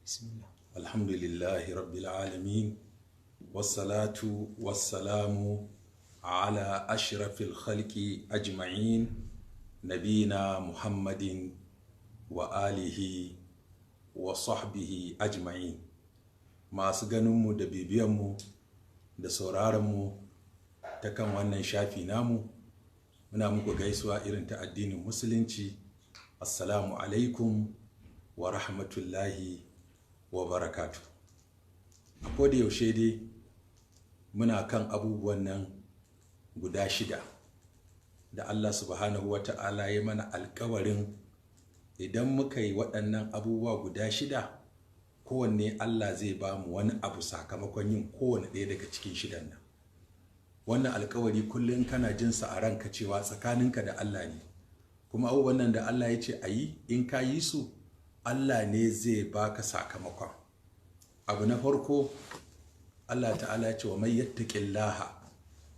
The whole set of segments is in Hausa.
Bismillah. Alhamdulillahi rabbil alamin wassalatu wassalamu ala ashrafil khalqi ajma'in nabina Muhammadin wa alihi wa sahbihi ajma'in. Masu ganinmu da bibiyanmu da sauraronmu ta kan wannan shafi namu, muna muku gaisuwa irin ta addinin musulunci. Assalamu alaikum wa rahmatullahi wa barakatu. A koda yaushe dai muna kan abubuwan nan guda shida da Allah subhanahu wa ta'ala ya mana alkawarin idan muka yi waɗannan abubuwa guda shida, kowanne Allah zai ba mu wani abu sakamakon yin kowane ɗaya daga cikin shidan nan. Wannan alkawari kullum kana jinsa a ranka cewa tsakaninka da Allah ne, kuma abubuwan nan da Allah ya ce a yi, in ka yi su Allah ne zai baka sakamakon. Abu na farko, Allah ta'ala ya ce wa mai yattaqillaha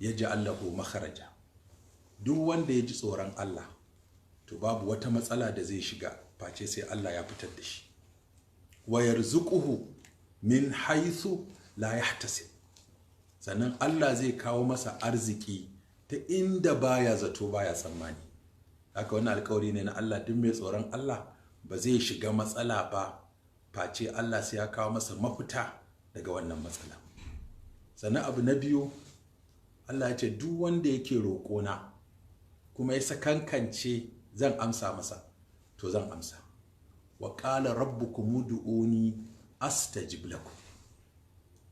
yaj'al lahu makharaja. Duk wanda ya ji tsoron Allah to babu wata matsala da zai shiga face sai Allah ya fitar da shi. Wa yarzuquhu min haythu la yahtasib. Sannan Allah zai kawo masa arziki ta inda baya zato baya tsammani. Haka wannan alƙawari ne na Allah, duk mai tsoron Allah ba zai shiga matsala ba face Allah sai ya kawo masa mafita daga wannan matsala. Sannan abu na biyu, Allah ya ce duk wanda yake roƙona kuma ya sakankance zan amsa masa, to zan amsa. Wa qala rabbukum ud'uni astajib lakum.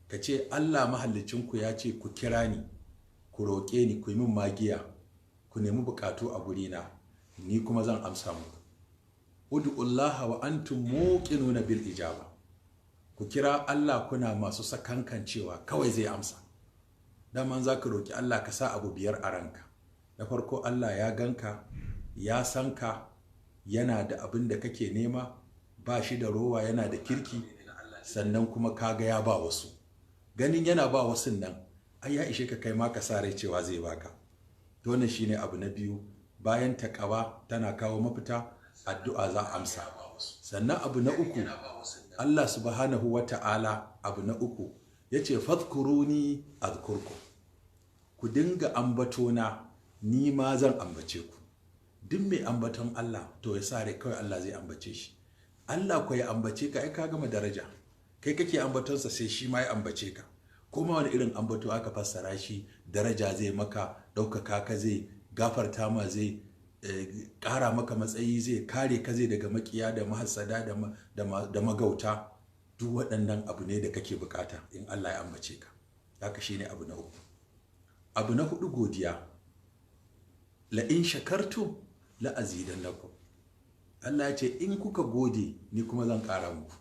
Kace Allah mahallicinku ya ce ku kira ni, ku roƙe ni, ku yi min magiya, ku nemi bukatu a gurina, ni kuma zan amsa muku. Ud'ullaha wa antum muqinuna bil ijaba. Ku kira Allah kuna masu sakankancewa kawai zai amsa. Daman za ka roƙi Allah ka sa abu biyar a ranka. Na farko, Allah ya ganka, ya san ka, yana da abin da kake nema, ba shi da rowa, yana da kirki, sannan kuma kaga ya ba wasu. Ganin yana ba wasu nan, ai ya ishe ka kai ma ka sa rai cewa zai baka. To wannan shine abu na biyu. Bayan takawa tana kawo mafita, addu'a za a amsa. Sannan abu na uku, Allah subhanahu wa ta'ala abu na uku ya ce fadhkuruni azkurku. Ku dinga ambatona, ni ma zan ambace ku. Duk mai ambaton Allah to ya sa rai kawai Allah zai ambace shi. Allah ko ya ambace ka, ai ka gama daraja. Kai kake ambatonsa sai shi ma ya ambace ka. Kuma wani irin ambato aka fassara shi, daraja zai maka, ɗaukaka ka zai, gafarta ma zai, ƙara maka matsayi zai, kare ka zai daga makiya da mahassada da magauta. Duk waɗannan abu ne da kake bukata in Allah ya ambace ka. Haka shine abu na uku. Abu na hudu, godiya. La in shakartum la azidannakum. Allah ya ce in kuka gode ni kuma zan ƙara muku.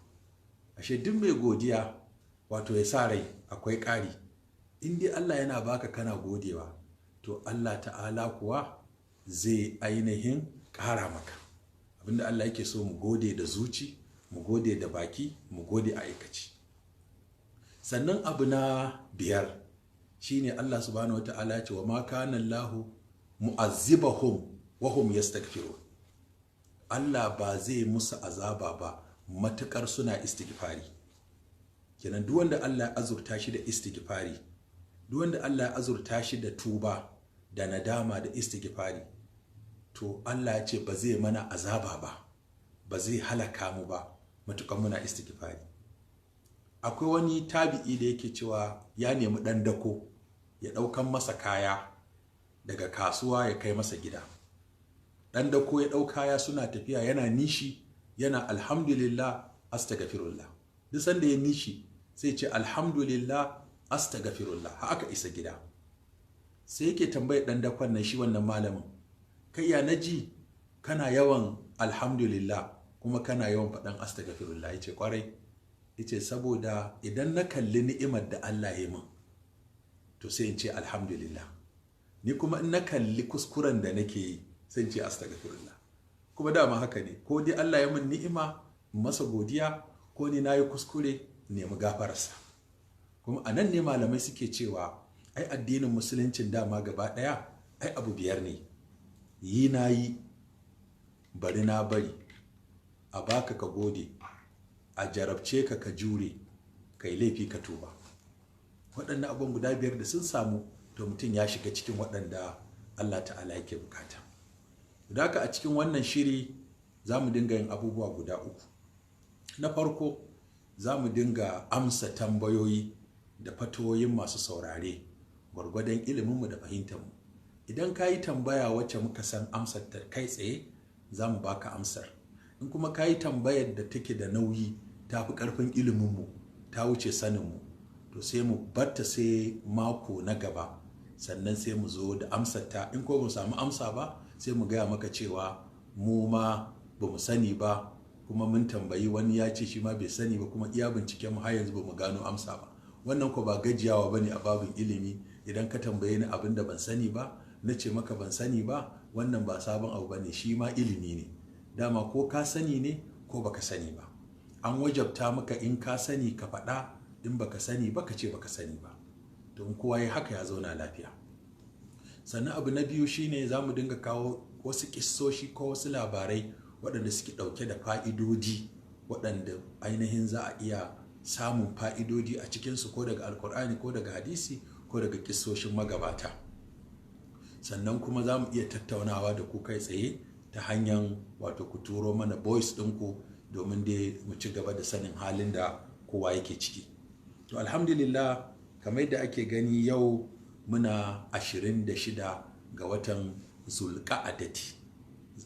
Ashe duk mai godiya wato ya sa rai akwai ƙari. In dai Allah yana baka kana godewa, to Allah ta'ala kuwa zai ainihin ƙara maka. Abinda Allah yake so mu gode da zuci, mu gode da baki, mu gode a aikaci. Sannan abu na biyar shine Allah subhanahu wata'ala ya ce wa ma kana Allahu mu'azzibahum wa hum yastaghfirun. Allah ba zai musu azaba ba matukar suna istighfari. Kenan duk wanda Allah ya azurta shi da istighfari, duk wanda Allah ya azurta shi da tuba da nadama da istighfari, to Allah ya ce ba zai mana azaba ba, ba zai halaka mu ba matukan muna istighfari. Akwai wani tabi'i da yake cewa ya nemi ɗan dako ya ɗaukan masa kaya daga kasuwa ya kai masa gida. Ɗan dako ya ɗau kaya, suna tafiya, yana nishi, yana alhamdulillah astaghfirullah. Duk sanda ya nishi sai ce alhamdulillah astaghfirullah, har aka isa gida. Sai yake tambayar ɗan dakon nan, shi wannan malamin, kai ya naji kana yawan alhamdulillah kuma kana yawan faɗan astaghfirullah? Yace kwarai. Yace saboda idan na kalli ni'imar da Allah ya min to sai in ce alhamdulillah, ni kuma in na kalli kuskuren da nake yi sai in ce astaghfirullah. Kuma dama haka ne, ko dai Allah ya min ni'ima masa godiya, ko ni nayi kuskure nemi gafararsa. Kuma anan ne malamai suke cewa ai addinin musuluncin dama gaba ɗaya ai abu biyar ne: yi na yi, bari na bari, a baka ka gode, a jarabce ka ka jure, ka yi laifi ka tuba. Waɗannan abubuwan guda biyar da sun samu, to mutum ya shiga cikin waɗanda Allah ta'ala yake bukata. Da haka a cikin wannan shiri za mu dinga yin abubuwa guda uku. Na farko, za mu dinga amsa tambayoyi da fatoyin masu saurare gwargwadon iliminmu da fahimtarmu. Idan ka yi tambaya wacce muka san amsar ta kai tsaye, za mu baka amsar. In kuma ka yi tambayar da take da nauyi, ta fi ƙarfin iliminmu, ta wuce saninmu, to sai mu batta sai mako na gaba, sannan sai mu zo da amsar ta. In ko mu samu amsa ba, sai mu gaya maka cewa mu ma ba mu sani ba, kuma mun tambayi wani ya ce shi ma bai sani ba, kuma iya binciken mu har yanzu ba mu gano amsa ba. Wannan ko ba gajiyawa bane a babin ilimi. Idan ka tambaye ni abin da ban sani ba, na ce maka ban sani ba, wannan ba sabon abu bane, shi ma ilimi ne. Dama ko ka sani ne ko baka sani ba, an wajabta maka in ka sani ka faɗa, in baka sani ba ka ce baka sani ba. Don kowa ya haka ya zauna lafiya. Sannan abu na biyu shine za mu dinga kawo wasu kissoshi ko wasu labarai waɗanda suke ɗauke da fa'idodi, waɗanda ainihin za a iya samun fa'idodi a cikinsu, ko daga alkur'ani ko daga hadisi ko daga kissoshin magabata. Sannan kuma za mu iya tattaunawa da ku kai tsaye ta hanyar wato ku turo mana voice ɗinku, domin dai mu ci gaba da sanin halin da kowa yake ciki. To alhamdulillah, kamar yadda ake gani yau muna 26 ga watan Zulqa'adati.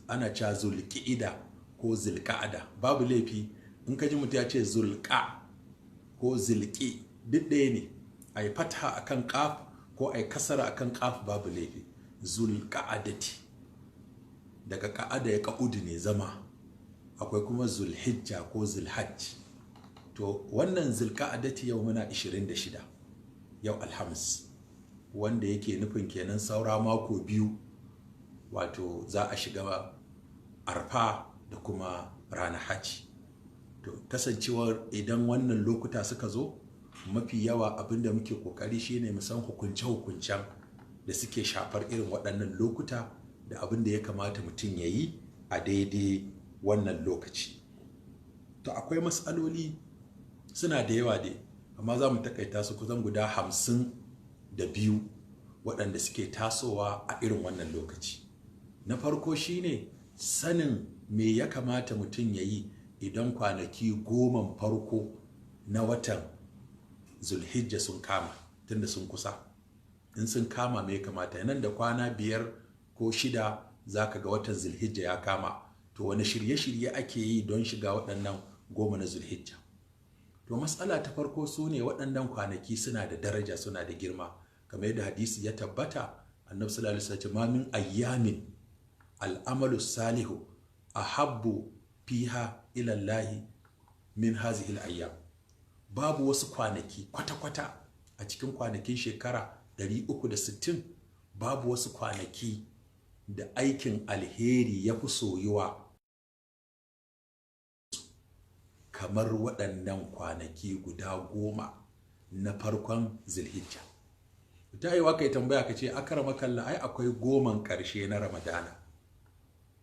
Ana cewa Zulqa'ida ko Zulqa'ada, babu laifi in ka ji mutum ya ce Zulqa ko Zulqi, duk ɗaya ne. A yi fatha akan ƙaf ko a yi kasara akan ƙaf, babu laifi. Zulqa'adati daga ka'ada ya ka'udu ne, zama. Akwai kuma Zulhijja ko Zulhajj. To wannan Zulqa'adati yau muna 26, yau Alhamis, wanda yake nufin kenan saura mako biyu, wato za a shiga Arfa da kuma ranar Hajji. To kasancewar idan wannan lokuta suka zo, mafi yawa abinda muke kokari shine mu san hukunce-hukuncen da suke shafar irin waɗannan lokuta, da abin da ya kamata mutum ya yi a daidai wannan lokaci. To akwai matsaloli suna da yawa dai, amma za mu takaita su kusan guda 52 waɗanda suke tasowa a irin wannan lokaci. Na farko shine sanin me ya kamata mutum ya yi idan kwanaki 10 farko na watan Zulhijja sun kama, tunda sun kusa. In sun kama me ya kamata, nan da kwana 5 ko 6 za ka ga watan Zulhijja ya kama. To wani shirye-shirye ake yi don shiga waɗannan 10 na Zulhijja? To matsala ta farko su ne waɗannan kwanaki suna da daraja, suna da girma. Kamar yadda hadisi ya tabbata, Annabi sallallahu alaihi wasallam ma min ayyamin al'amalu salihu ahabbu fiha ila Allah min hazihi al-ayyam. Babu wasu kwanaki kwata-kwata a cikin kwanakin shekara 360, babu wasu kwanaki da aikin alheri ya fi soyuwa kamar waɗannan kwanaki guda 10 na farkon Zulhijja. Ta yi wa kai tambaya ka ce, akramakallah, ai akwai 10 ƙarshe na Ramadana.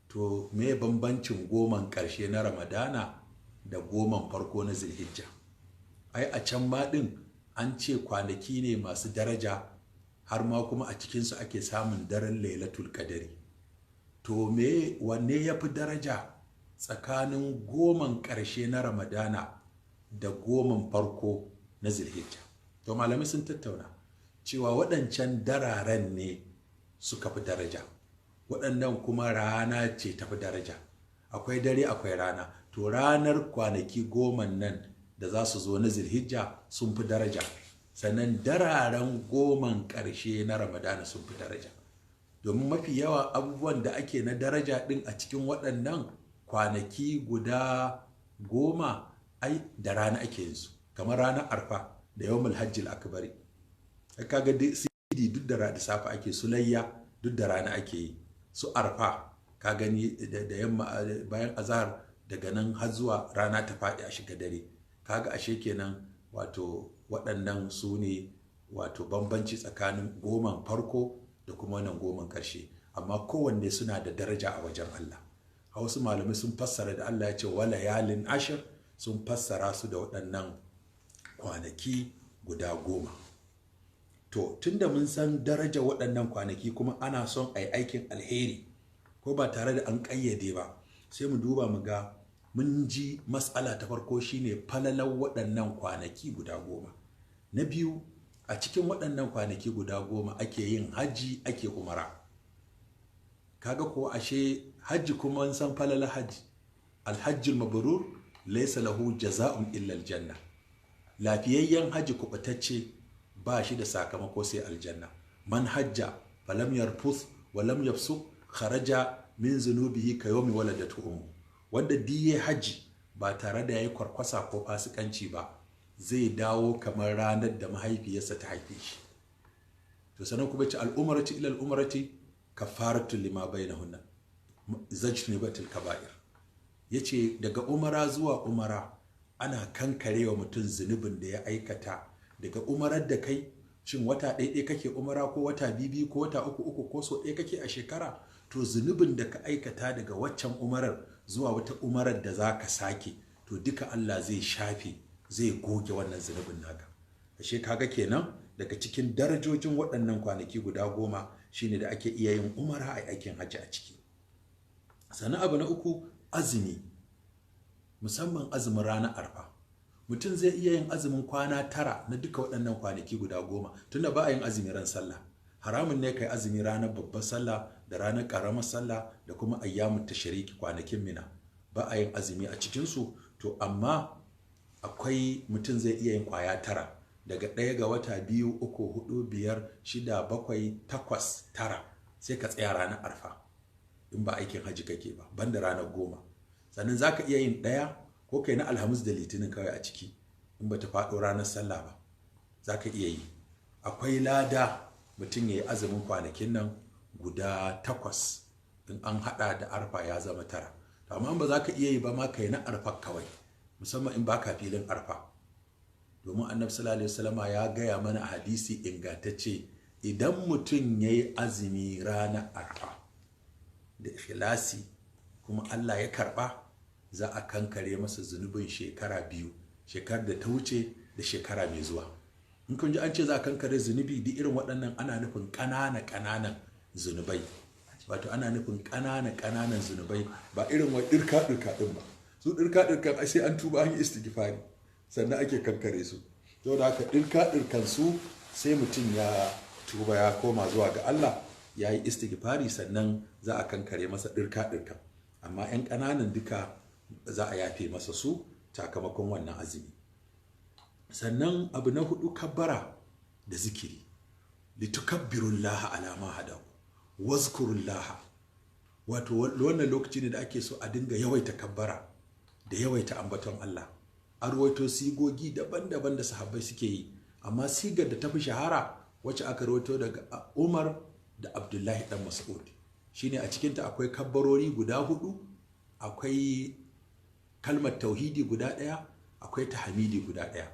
To me bambancin 10 ƙarshe na Ramadana da 10 farko na Zulhijja? Ai a can ma ɗin an ce kwanaki ne masu daraja, har ma kuma a cikinsu ake samun daren Lailatul Qadari. To me wanne ya fi daraja tsakanin 10 ƙarshe na Ramadana da 10 farko na Zulhijja? To malamai sun tattauna cewa waɗancan dararen ne suka fi daraja, waɗannan kuma rana ce tafi daraja. Akwai dare akwai rana. To ranar kwanaki 10 nan da za su zo na Zulhijja sun fi daraja, sannan dararen 10 ƙarshe na Ramadana sun fi daraja. Domin mafi yawa abubuwan da ake na daraja ɗin a cikin waɗannan kwanaki guda 10, ai da rana ake yin su, kamar ranar Arfa da Yawmul Hajjil Akbari. Kaga sidi duk da safa ake, Sulayya duk da rana ake yi, su Arfa ka gani da yamma bayan azhar, daga nan har zuwa rana ta faɗi a shiga dare. Kaga ashe kenan wato waɗannan su ne wato bambanci tsakanin 10 farko da kuma wannan 10 ƙarshe, amma kowanne suna da daraja a wajen Allah. A wasu malamai sun fassara da Allah ya ce wala yalin ashir, sun fassara su da waɗannan kwanaki guda 10. To tunda mun san daraja waɗannan kwanaki kuma ana son a yi aikin alheri ko ba tare da an ƙayyade ba, sai mu duba mu ga mun ji matsala ta farko shine falalar waɗannan kwanaki guda 10. Na biyu, a cikin waɗannan kwanaki guda 10 ake yin hajji, ake umara. Kaga ko ashe hajji kuma an san falalar hajji. Alhajjul mabrur laysa lahu jaza'un illa aljanna. Lafiyayyen hajji kubatacce ba shi da sakamako sai aljanna. Man hajja falam yarfuth wa lam yafsuq kharaja min zunubihi kayawmi waladatu ummu. Wanda diye hajji ba tare da yayi kwarkwasa ko fasikanci ba, zai dawo kamar ranar da mahaifiyarsa ta haife shi. To sanan kuma ce al'umrati ila al'umrati kafaratu lima bainahunna zajnibatul kaba'ir. Yace daga umara zuwa umara ana kankarewa mutum zunubin da ya aikata daga umarar da kai. Shin wata ɗaya kake umara ko wata biyu ko wata uku ko so ɗaya kake a shekara, to zunubin da ka aikata daga waccan umarar zuwa wata umarar da za ka sake, to duka Allah zai shafe, zai goge wannan zunubin naka. Ashe kaga kenan daga cikin darajojin waɗannan kwanaki guda 10 shine da ake iya yin umara a aikin hajji a ciki. Sannan abu na uku, azumi, musamman azumin ranar arfa. Mutum zai iya yin azumin kwana 9 na duka waɗannan kwanaki guda 10, tunda ba a yin azumi ran sallah. Haramun ne kai azumi ranar babbar sallah da ranar ƙaramar sallah da kuma ayyamun tashriki, kwanakin mina. Ba a yin azumi a cikinsu. To amma akwai mutum zai iya yin kwaya 9 daga 1 ga wata 2, 3, 4, 5, 6, 7, 8, 9 sai ka tsaya ranar arfa in ba aikin hajji kake ba, banda ranar 10. Sannan za ka iya yin 1 ko kai na alhamis da litinin kawai a ciki in ba ta faɗo ranar sallah ba, za ka iya yi. Akwai lada mutum ya yi azumin kwanakin nan guda 8 in an haɗa da arfa ya zama 9. Amma ba za ka iya yi ba ma kai na arfa kawai, musamman in baka filin arfa. Domin annabi sallallahu alaihi wasallama ya gaya mana a hadisi ingantacce, idan mutum ya yi azumi ranar arfa da ikhlasi kuma Allah ya karɓa, za a kankare masa zunubin shekara 2, shekarar da ta wuce da shekara mai zuwa. In kun ji an ce za a kankare zunubi, duk irin waɗannan ana nufin ƙananan zunubai. Wato ana nufin ƙananan zunubai, ba irin wa ɗirka ɗin ba. Su ɗirka sai an tuba, an yi istighfari sannan ake kankare su. Saboda haka ɗirka su sai mutum ya tuba, ya koma zuwa ga Allah, ya yi istighfari, sannan za a kankare masa ɗirka. Amma 'yan ƙananan duka za a yafe masa su sakamakon wannan azumi. Sannan abu na 4, kabbara da zikiri. Litukabbirullaha ala ma hadaku wazkurullaha. Wato wannan lokaci ne da ake so a dinga yawaita kabbara da yawaita ambaton Allah. An rawaito sigogi daban-daban da sahabbai suke yi, amma sigar da ta fi shahara wacce aka rawaito daga Umar da Abdullahi dan Mas'ud shine a cikinta akwai kabbarori guda 4, akwai kalmar tauhidi guda 1, akwai tahmidi guda 1.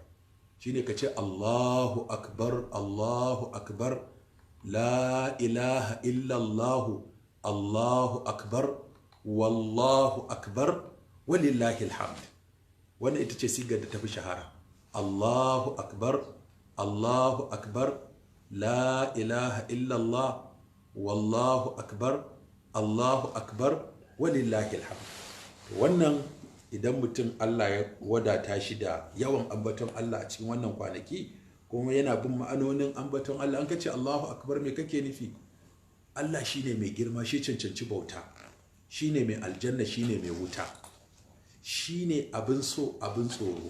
Shine kace Allahu akbar, Allahu akbar, la ilaha illa Allah, Allahu akbar, wallahu akbar, walillahi alhamd. Wannan ita ce sigar da tafi shahara. Allahu akbar, Allahu akbar, la ilaha illa Allah, wallahu akbar, Allahu akbar, walillahi alhamd. Wannan idan mutum Allah ya wadata shi da yawan ambaton Allah a cikin wannan kwanaki, kuma yana bin ma'anonin ambaton Allah, an kace Allahu akbar, me kake nufi? Allah shine mai girma, shi cancanci bauta, shine mai aljanna, shine mai wuta, shine abin so, abin tsoro,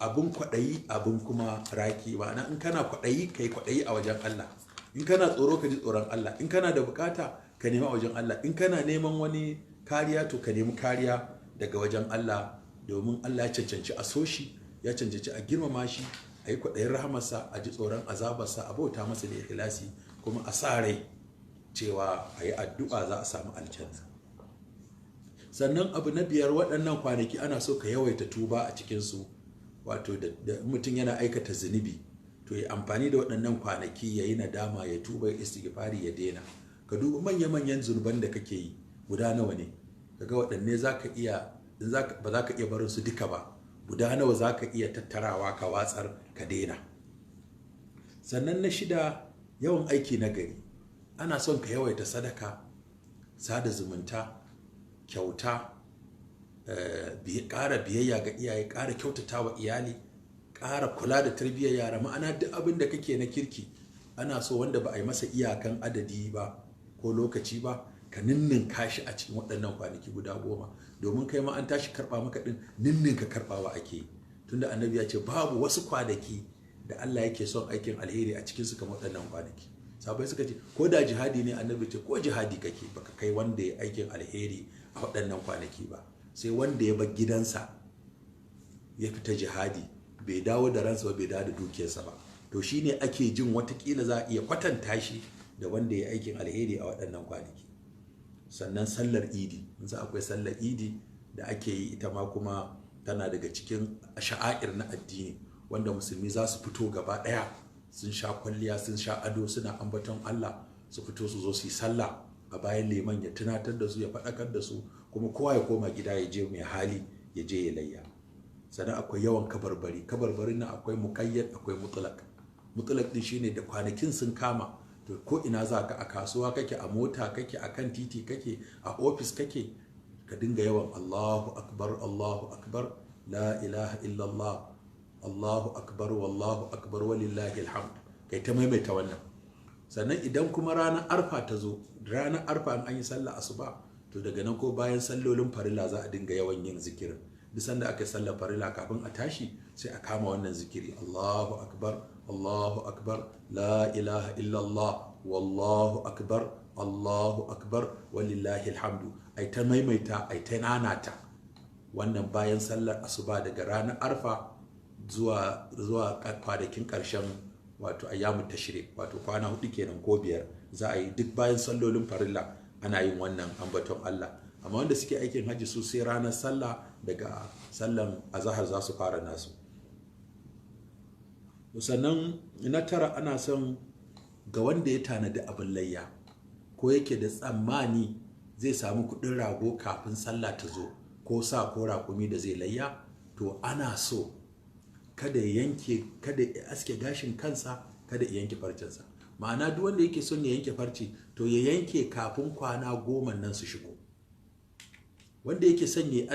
abin kwaɗayi, abin kuma raki. Ma'ana in kana kwaɗayi kai kwaɗayi a wajen Allah, in kana tsoro ka ji tsoron Allah, in kana da bukata ka nema a wajen Allah, in kana neman wani kariya to ka nemi kariya daga wajen Allah, domin Allah ya cancanci a so shi, ya cancanci a girmama shi, a yi kwaɗayin rahamarsa, a ji tsoron azabarsa, a bauta masa da ikhlasi, kuma a sa rai cewa a yi addu'a za a samu aljanna. Sannan abu na 5, waɗannan kwanaki ana so ka yawaita tuba a cikinsu. Wato da mutum yana aikata zunubi, to ya amfani da waɗannan kwanaki ya yi nadama, ya tuba, ya istighfari, ya daina. Ka duba manya-manyan zunuban da kake yi guda nawa ne, kaga waɗanne za ka iya ba za ka iya barin su duka ba, guda nawa za ka iya tattarawa ka watsar ka daina. Sannan na shida, yawan aiki na gari. Ana son ka yawaita sadaka, sada zumunta, kyauta, ƙara biyayya ga iyaye, ƙara kyautata wa iyali, ƙara kula da tarbiyyar yara. Ma'ana duk abin da kake na kirki ana so wanda ba a yi masa iyakan adadi ba ko lokaci ba, ka ninninka shi a cikin waɗannan kwanaki guda 10, domin kai ma an tashi karɓa maka ɗin ninninka karɓawa ake. Tunda annabi ya ce babu wasu kwanaki da Allah yake son aikin alheri a cikinsu kamar waɗannan kwanaki. Sabai suka ce ko da jihadi ne, annabi ce ko jihadi kake baka kai wanda ya aikin alheri a waɗannan kwanaki ba. Sai wanda ya bar gidansa ya fita jihadi, bai dawo da ransa ba, bai dawo da dukiyarsa ba, to shine ake jin watakila za a iya kwatanta shi da wanda ya aikin alheri a waɗannan kwanaki. Sannan sallar idi, yanzu akwai sallar idi da ake yi, ita ma kuma tana daga cikin sha'air na addini, wanda musulmi za su fito gaba ɗaya, sun sha kwalliya, sun sha ado, suna ambaton Allah, su fito su zo su yi sallah a bayan liman, ya tunatar da su, ya faɗakar da su, kuma kowa ya koma gida ya je mai hali ya je ya layya. Sannan akwai yawan kabarbarin nan akwai muƙayyad, akwai mutlaq. Mutlaq din shine da kwanakin sun kama, to ko ina za ka, a kasuwa kake, a mota kake, a kan titi kake, a ofis kake, ka dinga yawan Allahu akbar, Allahu akbar, la ilaha illallah, Allahu akbar, wallahu akbar, walillahi alhamd, kai ta maimaita wannan. Sannan idan kuma ranar arfa ta zo, ranar arfa an yi sallah asuba, to daga nan ko bayan sallolin farilla za a dinga yawan yin zikirin. Duk sanda aka yi sallar farilla, kafin a tashi sai a kama wannan zikiri, Allahu akbar, Allahu akbar, la ilaha illallah, wallahu akbar, Allahu akbar, walillahi alhamdu. Ai ta maimaita, ai ta nanata wannan bayan sallar asuba daga ranar arfa zuwa kwanakin ƙarshen, wato ayyamu tashrik, wato kwana 4 kenan ko 5 za a yi duk bayan sallolin farilla ana yin wannan ambaton Allah. Amma wanda suke aikin hajji su sai ranar sallah, daga sallan azahar za su fara nasu. Sannan na tara, ana son ga wanda ya tanadi abin layya ko yake da tsammani zai samu kuɗin rago kafin sallah ta zo, ko sa ko raƙumi da zai layya, to ana so kada ya aske gashin kansa, kada ya yanke farcensa. Ma'ana duk wanda yake son ya yanke farce, to ya yanke kafin kwana 10 nan su shigo. Wanda yake son ya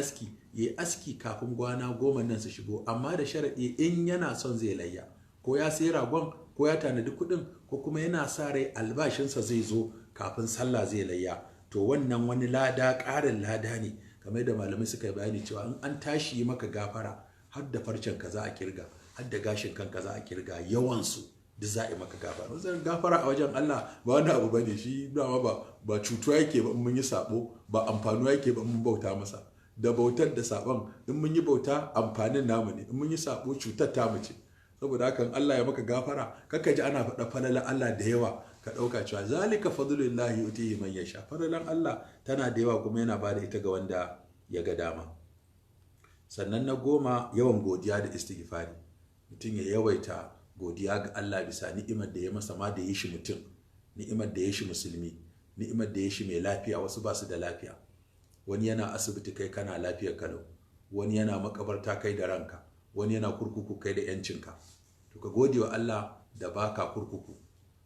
aski kafin kwana 10 nan su shigo, amma da sharaɗi in yana son zai layya, ko ya sayi ragon, ko ya tanadi kuɗin, ko kuma yana sa rai albashinsa zai zo kafin sallah zai layya, to wannan wani lada, ƙarin lada ne, kamar da malamai suka yi bayani cewa in an tashi yi maka gafara, har da farcen ka za a kirga, har da gashin kanka za a kirga, yawansu duk za a yi maka gafara. Wajen gafara a wajen Allah ba wani abu bane, shi dama ba cutuwa yake ba in mun yi sabo, ba amfanuwa yake ba in mun bauta masa. Da bautar da sabon, in mun yi bauta amfanin namu ne, in mun yi sabo cutar tamu ce. Saboda hakan Allah ya maka gafara, kaka ji ana faɗa falalan Allah da yawa ka ɗauka cewa zalika fadlullahi yutihi man yasha. Falalan Allah tana da yawa, kuma yana bada ita ga wanda ya ga dama. Sannan na 10, yawan godiya da istighfari. Mutum ya yawaita godiya ga Allah bisa ni'imar da ya masa, ma da ya shi mutum, ni'imar da ya shi musulmi, ni'imar da ya shi mai lafiya. Wasu ba su da lafiya, wani yana asibiti kai kana lafiyar kalau, wani yana makabarta kai da ranka, wani yana kurkuku kai da yancinka. To ka gode wa Allah da baka kurkuku,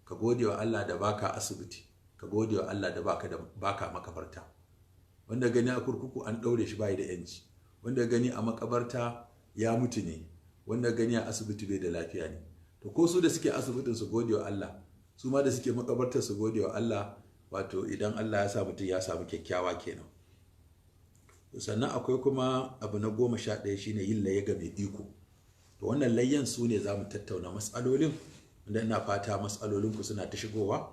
ka gode wa Allah da baka asibiti, ka gode wa Allah da baka makabarta. Wanda gani a kurkuku an ɗaure shi bai da yanci, wanda gani a makabarta ya mutu ne, wanda gani a asibiti bai da lafiya ne. To ko su da suke asibitin su gode wa Allah, su ma da suke makabartar su gode wa Allah. Wato idan Allah ya sa mutum ya samu kyakkyawa kenan. Sannan akwai kuma abu na 11 shine yin layya ga mai iko. To wannan layyan su ne za mu tattauna matsalolin, wanda ina fata matsalolinku suna ta shigowa.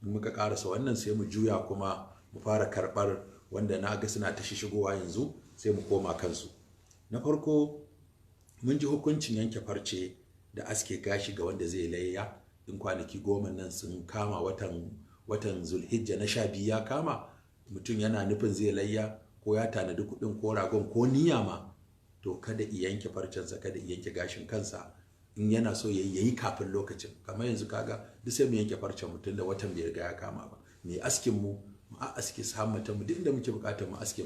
In muka karasa wannan sai mu juya kuma mu fara karɓar wanda na ga suna ta shigowa yanzu, sai mu koma kansu. Na farko, mun ji hukuncin yanke farce da aske gashi ga wanda zai layya in kwanaki 10 nan sun kama, watan Zulhijja na 12 ya kama, mutum yana nufin zai layya, ko ya tanadi kuɗin ko ragon ko niyya ma, to kada i yanke farcensa, kada i yanke gashin kansa. In yana so yayi kafin lokacin, kamar yanzu kaga duk sai mu yanke farcen mutum da watan bai riga ya kama ba. Mai askin mu a aske sammata mu, duk inda muke bukatar mu aske.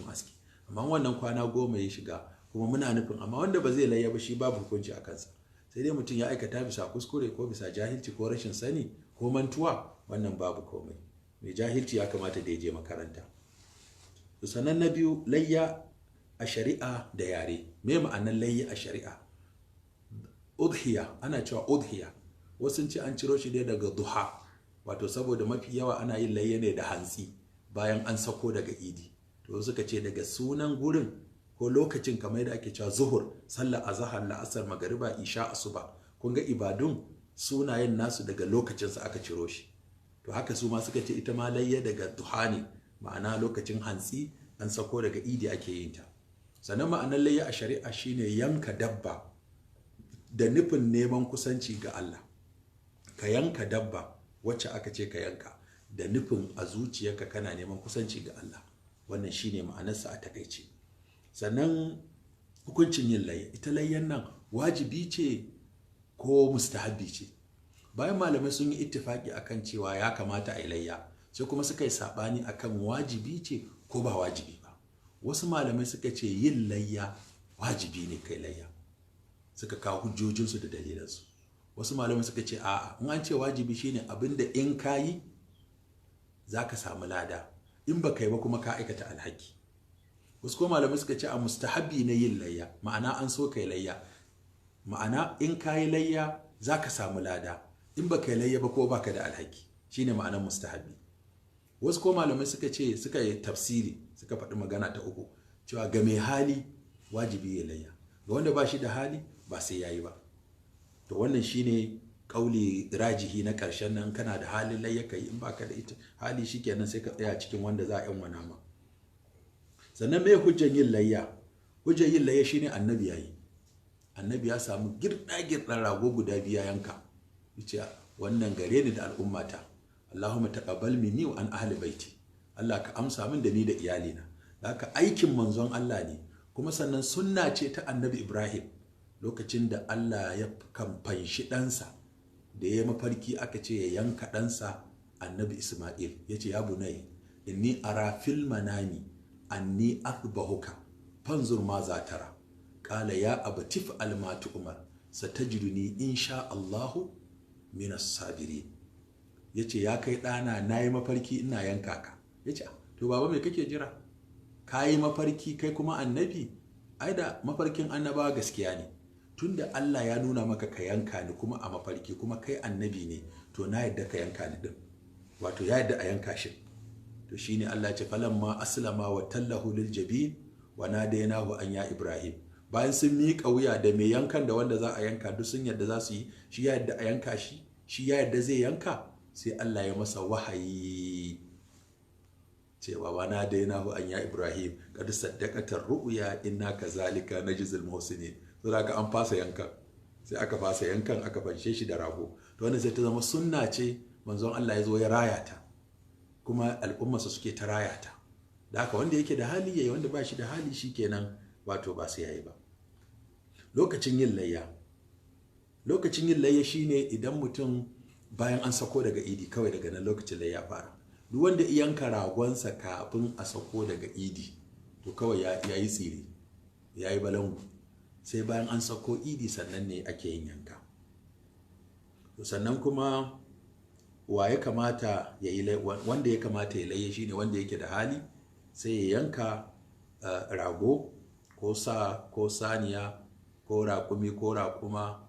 amma wannan kwana 10 ya shiga kuma muna nufin amma wanda ba zai layya ba shi babu hukunci a kansa, sai dai mutum ya aikata bisa kuskure ko bisa jahilci ko rashin sani ko mantuwa, wannan babu komai. Mai jahilci ya kamata da ya je makaranta. Sannan na biyu, layya a shari'a da yare. Me ma'anar layya a shari'a? Udhiya, ana cewa udhiya, wasu ce an ciro shi ne daga duha, wato saboda mafi yawa ana yin layya ne da hantsi bayan an sako daga idi, to suka ce daga sunan gurin ko lokacin kamar yadda ake cewa zuhur, sallar azhar, la'asar, magariba, isha, asuba, kun ga ibadun sunayen nasu daga lokacin su aka ciro shi. To haka su ma suka ce ita ma layya daga duha ne, ma'ana lokacin hantsi an sako daga idi ake yin ta. Sannan ma'anar layya a shari'a shine yanka dabba da nufin neman kusanci ga Allah. Ka yanka dabba wacce aka ce ka yanka da nufin a zuciyarka kana neman kusanci ga Allah, wannan shine ma'anarsa a takaice. Sannan hukuncin yin layya, ita layyan nan wajibi ce ko mustahabbi ce? Bayan malamai sun yi ittifaki akan cewa ya kamata a yi layya, sai kuma suka yi sabani akan wajibi ce ko ba wajibi ba. Wasu malamai suka ce yin layya wajibi ne kai layya, suka kawo hujjojinsu da dalilansu. Wasu malamai suka ce a'a, in an ce wajibi shine abinda in kayi zaka samu lada, in baka yi ba kuma ka aikata alhaki. Wasu kuma malamai suka ce a mustahabi ne yin layya, ma'ana an so kai layya, ma'ana in kayi layya zaka samu lada, in baka yi layya ba ko baka da alhaki, shine ma'anar mustahabi. Wasu kuma malamai suka ce, suka yi tafsiri, suka faɗi magana ta uku, cewa ga mai hali wajibi ya layya, ga wanda ba shi da hali ba sai yayi ba. To wannan shine kauli rajihi na ƙarshen nan, kana da halin layya kai, in baka da ita hali shikenan sai ka tsaya cikin wanda za a yan wana ma. Sannan me hujjar yin layya? Hujjar yin layya shine annabi yayi. Annabi ya samu girɗa rago guda biya yanka, yace wannan gare ni da al'ummata, Allahumma taqabbal minni wa an ahli baiti, Allah ka amsa min da ni da iyalina. Haka aikin manzon Allah ne, kuma sannan sunna ce ta annabi Ibrahim, lokacin da Allah ya kamfanshi ɗansa da ya mafarki aka ce ya yanka ɗansa annabi Ismail, ya ce ya bunai inni ara fil manami anni athbahuka fanzur ma za tara, qala ya abatif al ma tu'mar satajiduni insha Allahu minas sabirin. Yace ya kai ɗana, nayi mafarki ina yanka ka. Yace to baba me kake jira? Kayi mafarki kai kuma annabi? Ai da mafarkin annabawa gaskiya ne. Tunda Allah ya nuna maka ka yanka ni kuma a mafarki, kuma kai annabi ne, to na yadda ka yanka ni din, wato ya yadda a yanka shi. To shine Allah ya ce falamma aslama wa tallahu lil jabin wa nadaynahu an ya Ibrahim. Bayan sun miƙa wuya da mai yankan da wanda za a yanka duk sun yadda za su yi, shi ya yadda a yanka shi, shi ya yadda zai yanka, sai Allah ya masa wahayi cewa wa nadaynahu an ya Ibrahim qad saddaqatar ru'ya inna kazalika najzil muhsinin. Saboda ka an fasa yankan, sai aka fasa yankan, aka fanshe shi da rago. To wannan sai ta zama sunna ce, manzon Allah ya zo ya raya ta, kuma al'ummarsa suke ta raya ta. Da haka wanda yake da hali yayi, wanda ba shi da hali shikenan, wato ba sai yayi ba. Lokacin yin layya, lokacin yin layya shine idan mutum bayan an sako daga idi, kawai daga nan lokacin layya fara. Duk wanda yanka ragonsa kafin a sako daga idi, to kawai ya yi tsire, ya yi balangu. Sai bayan an sako idi sannan ne ake yin yanka. Sannan kuma wa ya kamata ya yi, wanda ya kamata ya layya shine wanda yake da hali, sai ya yanka rago ko sa ko saniya ko raƙumi ko raƙuma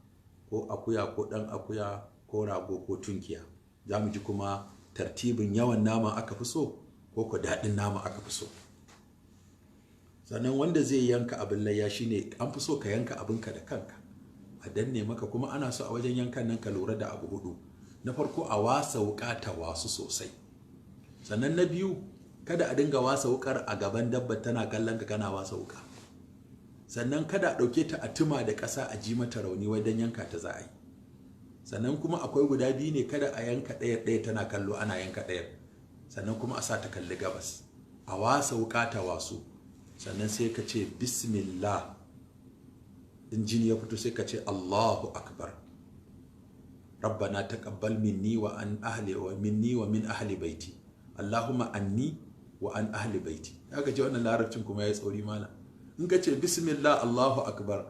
ko akuya ko ɗan akuya ko rago ko tunkiya. Za mu ji kuma tartibin yawan nama aka fi so ko ko daɗin nama aka fi so. Sannan wanda zai yanka abin layya shine an fi so ka yanka abinka da kanka, a danne maka, kuma ana so a wajen yankan nan ka lura da abu hudu. Na farko, a wasa wuka ta wasu sosai. Sannan na biyu, kada a dinga wasa wukar a gaban dabba tana kallon ka kana wasa wuka. Sannan kada a ɗauke ta a tuma da ƙasa a ji mata rauni wajen yanka ta za a yi. Sannan kuma akwai guda biyu ne, kada a yanka ɗaya tana kallo ana yanka ɗayar, sannan kuma a sa ta kalli gabas, a wasa wuka ta wasu. Sannan sai ka ce bismillah, in jini ya fito sai ka ce Allahu akbar, rabbana taqabbal minni wa an ahli wa minni wa min ahli baiti, Allahumma anni wa an ahli baiti. Aka ce wannan larabcin kuma ya tsauri mana. In ka ce bismillah Allahu akbar,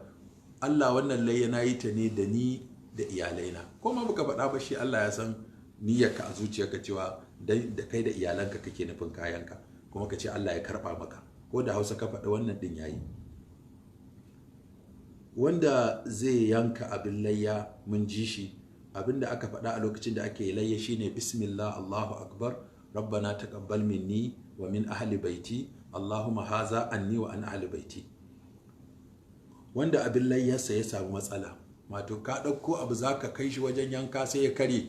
Allah wannan layya na yi ta ne da ni da iyalaina, ko ma baka faɗa ba shi Allah ya san niyyarka a zuciyarka cewa da kai da iyalanka kake nufin kayanka, kuma ka ce Allah ya karɓa maka, ko da Hausa ka faɗa wannan din yayi. Wanda zai yanka abin layya mun ji shi, abin da aka faɗa a lokacin da ake layya shine bismillah Allahu akbar, rabbana taqabbal minni wa min ahli baiti, Allahumma haza anni wa an ahli baiti. Wanda abin layyarsa ya samu matsala, wato ka ɗauko abu za ka kai shi wajen yanka sai ya kare,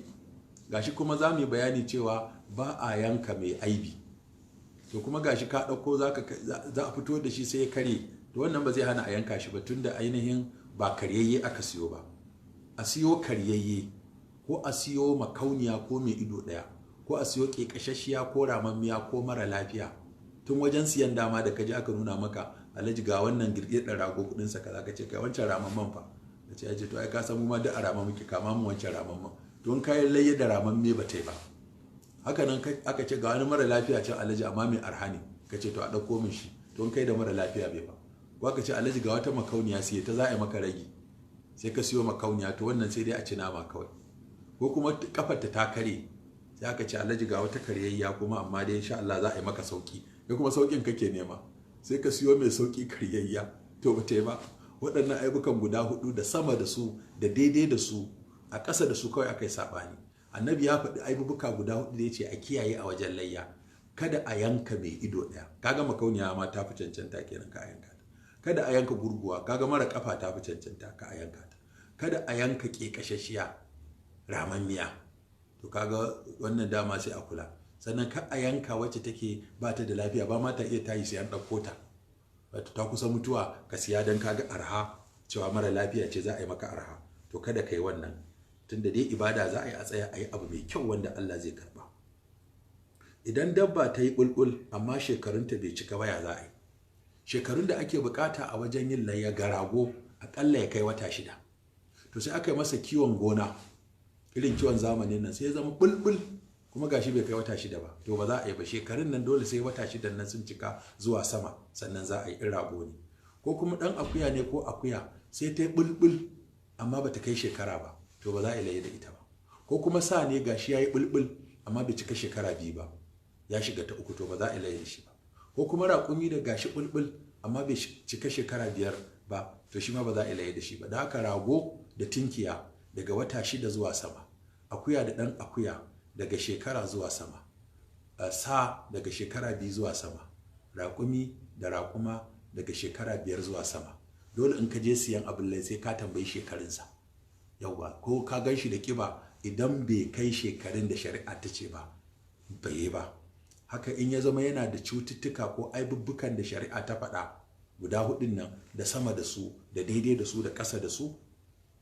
gashi kuma za mu yi bayani cewa ba a yanka mai aibi, to kuma gashi ka ɗauko za a fito da shi sai ya kare, to wannan ba zai hana a yanka shi ba, tunda ainihin ba karyayye aka siyo ba. A siyo karyayye, ko a siyo makauniya ko mai ido ɗaya, ko a siyo ƙeƙashashiya ko ramammiya ko mara lafiya, tun wajen siyan dama da kaji aka nuna maka alhaji ga wannan girgirɗin rago kuɗinsa kaza, ka ce kai wancan ramamman fa, ka ce ya ce to ai ka san mu ma duk a rama muke, kama mu wancan ramamman, don kayan layya da ramamme ba ta yi ba. Haka nan aka ce ga wani mara lafiya can alhaji amma mai arha ne, ka ce to a ɗauko min shi, don kai da mara lafiya bai ba. Ko aka ce alhaji ga wata makauniya sai ta za a yi maka ragi, sai ka siyo makauniya, to wannan sai dai a ci nama kawai. Ko kuma kafarta ta kare, sai aka ce alhaji ga wata karyayya kuma amma dai insha Allah za a yi maka sauki, kai kuma saukin kake nema, sai ka siyo mai sauki karyayya, to ba ta yi ba. Waɗannan aibukan guda hudu da sama da su da daidai da su a ƙasa da su kawai aka yi saɓani. Annabi ya faɗi aibubuka guda hudu da ya ce a kiyaye a wajen layya. Kada a yanka mai ido ɗaya, kaga makauniya ma ta fi cancanta kenan ka a yanka ta. Kada a yanka gurguwa, kaga mara kafa ta fi cancanta ka a yanka ta. Kada a yanka ƙeƙashashiya ramammiya, to kaga wannan dama sai a kula. Sannan ka a yanka wacce take ba ta da lafiya, ba ma ta iya tayi sai an ɗauko ta, wato ta kusa mutuwa ka siya don kaga arha cewa mara lafiya ce za a yi maka arha, to kada ka yi wannan, tunda dai ibada za a yi a tsaya a yi abu mai kyau wanda Allah zai karba. Idan dabba ta yi bulbul amma shekarunta bai cika ba, ya za a yi? Shekarun da ake bukata a wajen yin layya ga rago akalla ya kai wata 6, to sai aka yi masa kiwon gona irin kiwon zamanin nan, sai ya zama bulbul kuma gashi bai kai wata 6 ba, to ba za a yi ba. Shekarun nan dole sai wata 6 nan sun cika zuwa sama sannan za a yi, in rago ne. Ko kuma dan akuya ne ko akuya sai ta yi bulbul amma bata kai shekara ba, to ba za a yi layya da ita ba. Ko kuma sa ne gashi ya yi bulbul amma bai cika shekara 2 ba, ya shiga ta 3, to ba za a yi layya da shi ba. Ko kuma raƙumi da gashi bulbul amma bai cika shekara 5 ba, to shi ma ba za a yi layya da shi ba. Da haka rago da tinkiya daga wata 6 zuwa sama, akuya da dan akuya daga shekara zuwa sama, sa daga shekara 2 zuwa sama, raƙumi da raƙuma daga shekara 5 zuwa sama. Dole in ka je siyan abin lai sai ka tambayi shekarunsa, yauwa, ko ka gan shi da kiba, idan bai kai shekarun da shari'a ta ce ba, bai yi ba. Haka in ya zama yana da cututtuka ko aibubbukan da shari'a ta faɗa guda 4 nan, da sama da su da daidai da su da ƙasa da su,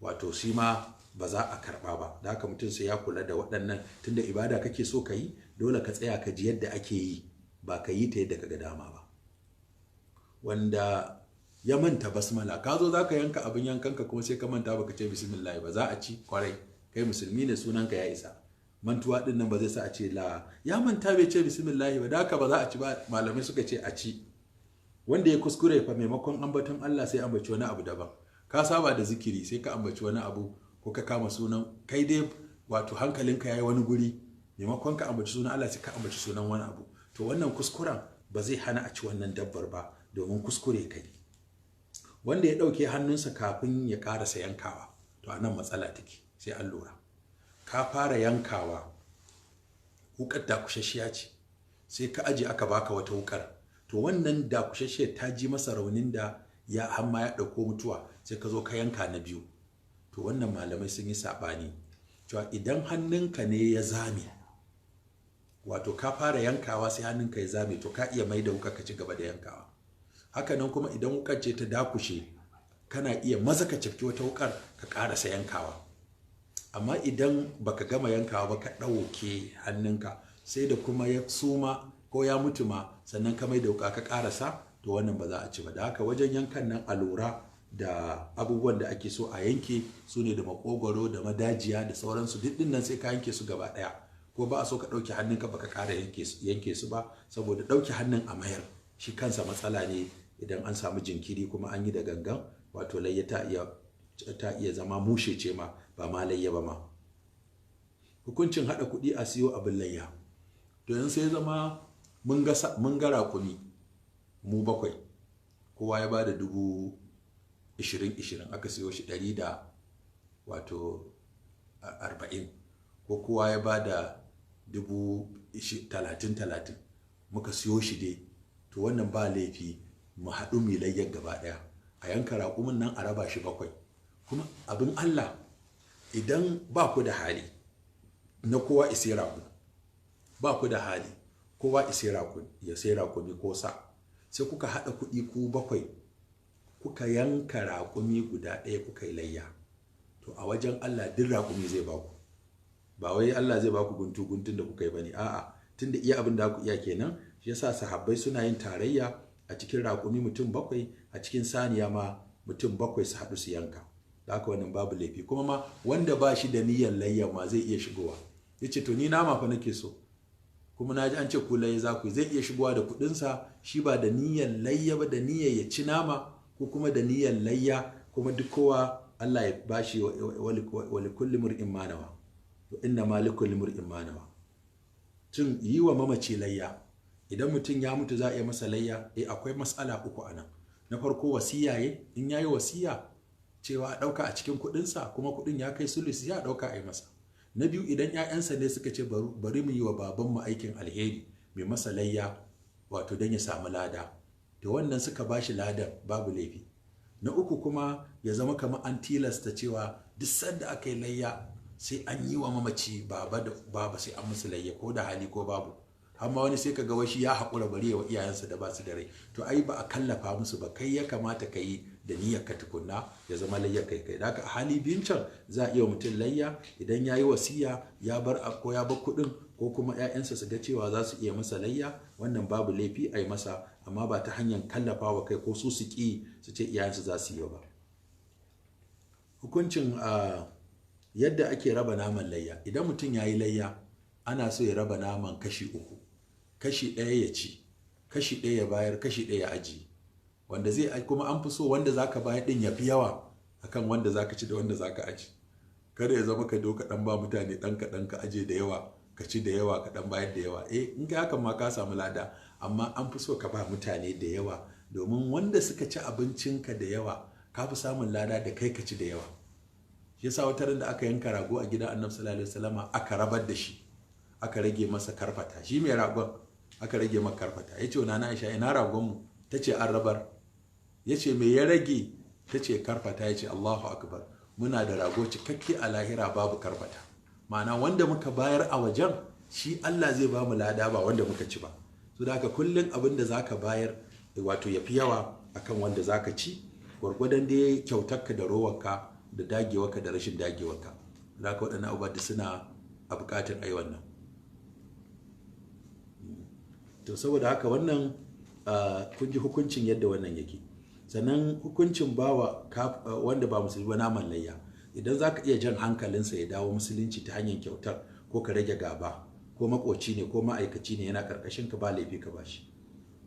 wato shi ma ba za a karɓa ba. Da haka mutum sai ya kula da waɗannan, tunda ibada kake so ka yi, dole ka tsaya ka ji yadda ake yi, ba ka yi ta yadda ka ga dama ba. Wanda ya manta basmala, ka zo za ka yanka abin yankanka kuma sai ka manta baka ce bismillah ba, za a ci kwarai, kai musulmi ne, sunanka ya isa. Mantuwa din nan ba zai sa a ce la, ya manta bai ce bismillah ba, da haka ba za a ci ba. Malamai suka ce a ci. Wanda ya kuskure fa, maimakon ambaton Allah sai ambaci wani abu daban. Ka saba da zikiri sai ka ambaci wani abu, ko ka kama sunan, kai dai wato hankalinka yayi wani guri, maimakon ka ambaci sunan Allah sai ka ambaci sunan wani abu, to wannan kuskuren ba zai hana a ci wannan dabbar ba, domin kuskure kai. Wanda ya ɗauke hannunsa kafin ya ƙarasa yankawa, to a nan matsala take, sai an lura. Ka fara yankawa, wukar dakushashiya ce, sai ka aje aka baka wata wukar, to wannan dakushashiyar ta ji masa raunin da ya hamma ya ɗauko mutuwa, sai ka zo ka yanka na biyu. To wannan malamai sun yi saɓani cewa idan hannunka ne ya zame, wato ka fara yankawa sai hannunka ya zame, to ka iya mai da wukar ka ci gaba da yankawa. Hakanan kuma idan wukar ce ta dakushe, kana iya maza ka cafki wata wukar ka ƙarasa yankawa. Amma idan baka gama yankawa ba, ka ɗauke hannunka sai da kuma ya suma ko ya mutu ma, sannan ka mai da wuka ka ƙarasa, to wannan ba za a ci ba. Da haka wajen yankan nan a lura da abubuwan da ake so a yanke, su ne da makogwaro da madajiya da sauransu, duk nan sai ka yanke su gaba ɗaya. ko ba a so ka ɗauke hannunka baka ƙara yanke su ba, saboda ɗauke hannun a mayar shi kansa matsala ne idan an samu jinkiri kuma an yi da gangan, wato layya ta iya zama mushe ce ma ba ma layya ba ma. Hukuncin haɗa kuɗi a siyo abin layya, to yanzu sai zama mun ga raƙumi mu 7, kowa ya ba da 20,000 aka siyo shi 140, ko kowa ya ba da 30,000 muka siyo shi dai, to wannan ba laifi mu haɗu mu layyan gaba ɗaya a yanka raƙumin nan a raba shi 7. Kuma abin Allah, idan ba ku da hali na kowa isi raƙumi, ba ku da hali kowa isi raƙumi ya sai raƙumi ko sa, sai kuka haɗa kuɗi ku 7 kuka yanka raƙumi guda ɗaya kuka yi layya, to a wajen Allah duk raƙumi zai baku, ba wai Allah zai baku guntun da kuka yi bane, a'a, tunda iya abin da ku iya kenan. Shi yasa sahabbai suna yin tarayya a cikin raƙumi mutum 7, a cikin saniya ma mutum 7 su haɗu su yanka, da haka wannan babu laifi. Kuma ma wanda ba shi da niyyar layya ma zai iya shigowa, ya ce to ni nama fa nake so, kuma na ji an ce ku layya za ku yi, zai iya shigowa da kuɗinsa, shi ba da niyyar layya ba, da niyyar ya ci nama, ko kuma da niyyar layya, kuma duk kowa Allah ya bashi wa likulli mur'in ma nawa, wa inna ma likulli mur'in ma nawa. Tun yi wa mamaci layya, idan mutum ya mutu za a yi masa layya, akwai mas'ala 3 anan. Na farko wasiya, in yayi wasiya cewa a ɗauka a cikin kuɗinsa kuma kuɗin ya kai sulusi, ya ɗauka a yi masa. Na biyu, idan 'ya'yansa ne suka ce bari mu yi wa babanmu aikin alheri mai masa layya, wato don ya samu lada, da wannan suka ba shi ladan, babu laifi. Na uku kuma ya zama kamar an tilasta cewa duk sanda aka yi layya sai an yi wa mamaci baba da baba sai an musu layya, ko da hali ko babu. Amma wani sai ka ga washi ya haƙura bari wa iyayensa da ba su da rai, to ai ba a kallafa musu ba, kai ya kamata ka yi da niyyar ka tukunna ya zama layyar kai. Da haka a hali biyun can za a iya mutum layya idan ya yi wasiya ya bar kuɗin, ko kuma 'ya'yansa su ga cewa za su iya masa layya, wannan babu laifi a yi masa, amma ba ta hanyar kallafa wa kai ko su ƙi su ce iyayensu za su yi ba. Hukuncin yadda ake raba naman layya, idan mutum ya yi layya ana so ya raba naman kashi 3, kashi 1 ya ci, kashi 1 ya bayar, kashi 1 ya ajiye. Wanda zai kuma an fi so wanda zaka bayar din ya fi yawa akan wanda zaka ci da wanda zaka aji. Kada ya zama ka doka dan ba mutane dan kaɗan ka aje da yawa, ka ci da yawa ka dan bayar da yawa. In ka hakan ma ka samu lada, amma an fi so ka ba mutane da yawa, domin wanda suka ci abincinka da yawa ka fi samun lada da kai ka ci da yawa. Shi yasa wata ran da aka yanka rago a gidan Annabi sallallahu alaihi wasallama aka rabar da shi, aka rage masa karfata, shi mai ragon aka rage masa karfata. Yace wa nana Aisha, ina ragon mu? Tace an rabar. Yace me ya rage? Tace karfata. Yace Allahu akbar, muna da rago cikakke a lahira babu karfata. Ma'ana wanda muka bayar a wajen shi Allah zai ba mu lada, ba wanda muka ci ba. So da haka kullun abin da zaka bayar wato yafi yawa akan wanda zaka ci, gwargwadon da kyautarka da rowarka da dagewarka da rashin dagewarka. Da haka waɗannan abubuwa da suna a buƙatar ai wannan. To saboda haka wannan kun ji hukuncin yadda wannan yake. Sannan hukuncin bawa wanda ba musulmi ba naman layya, idan za ka iya jan hankalinsa ya dawo musulunci ta hanyar kyautar, ko ka rage gaba, ko makoci ne ko ma'aikaci ne yana karkashin ka, ba laifi ka bashi.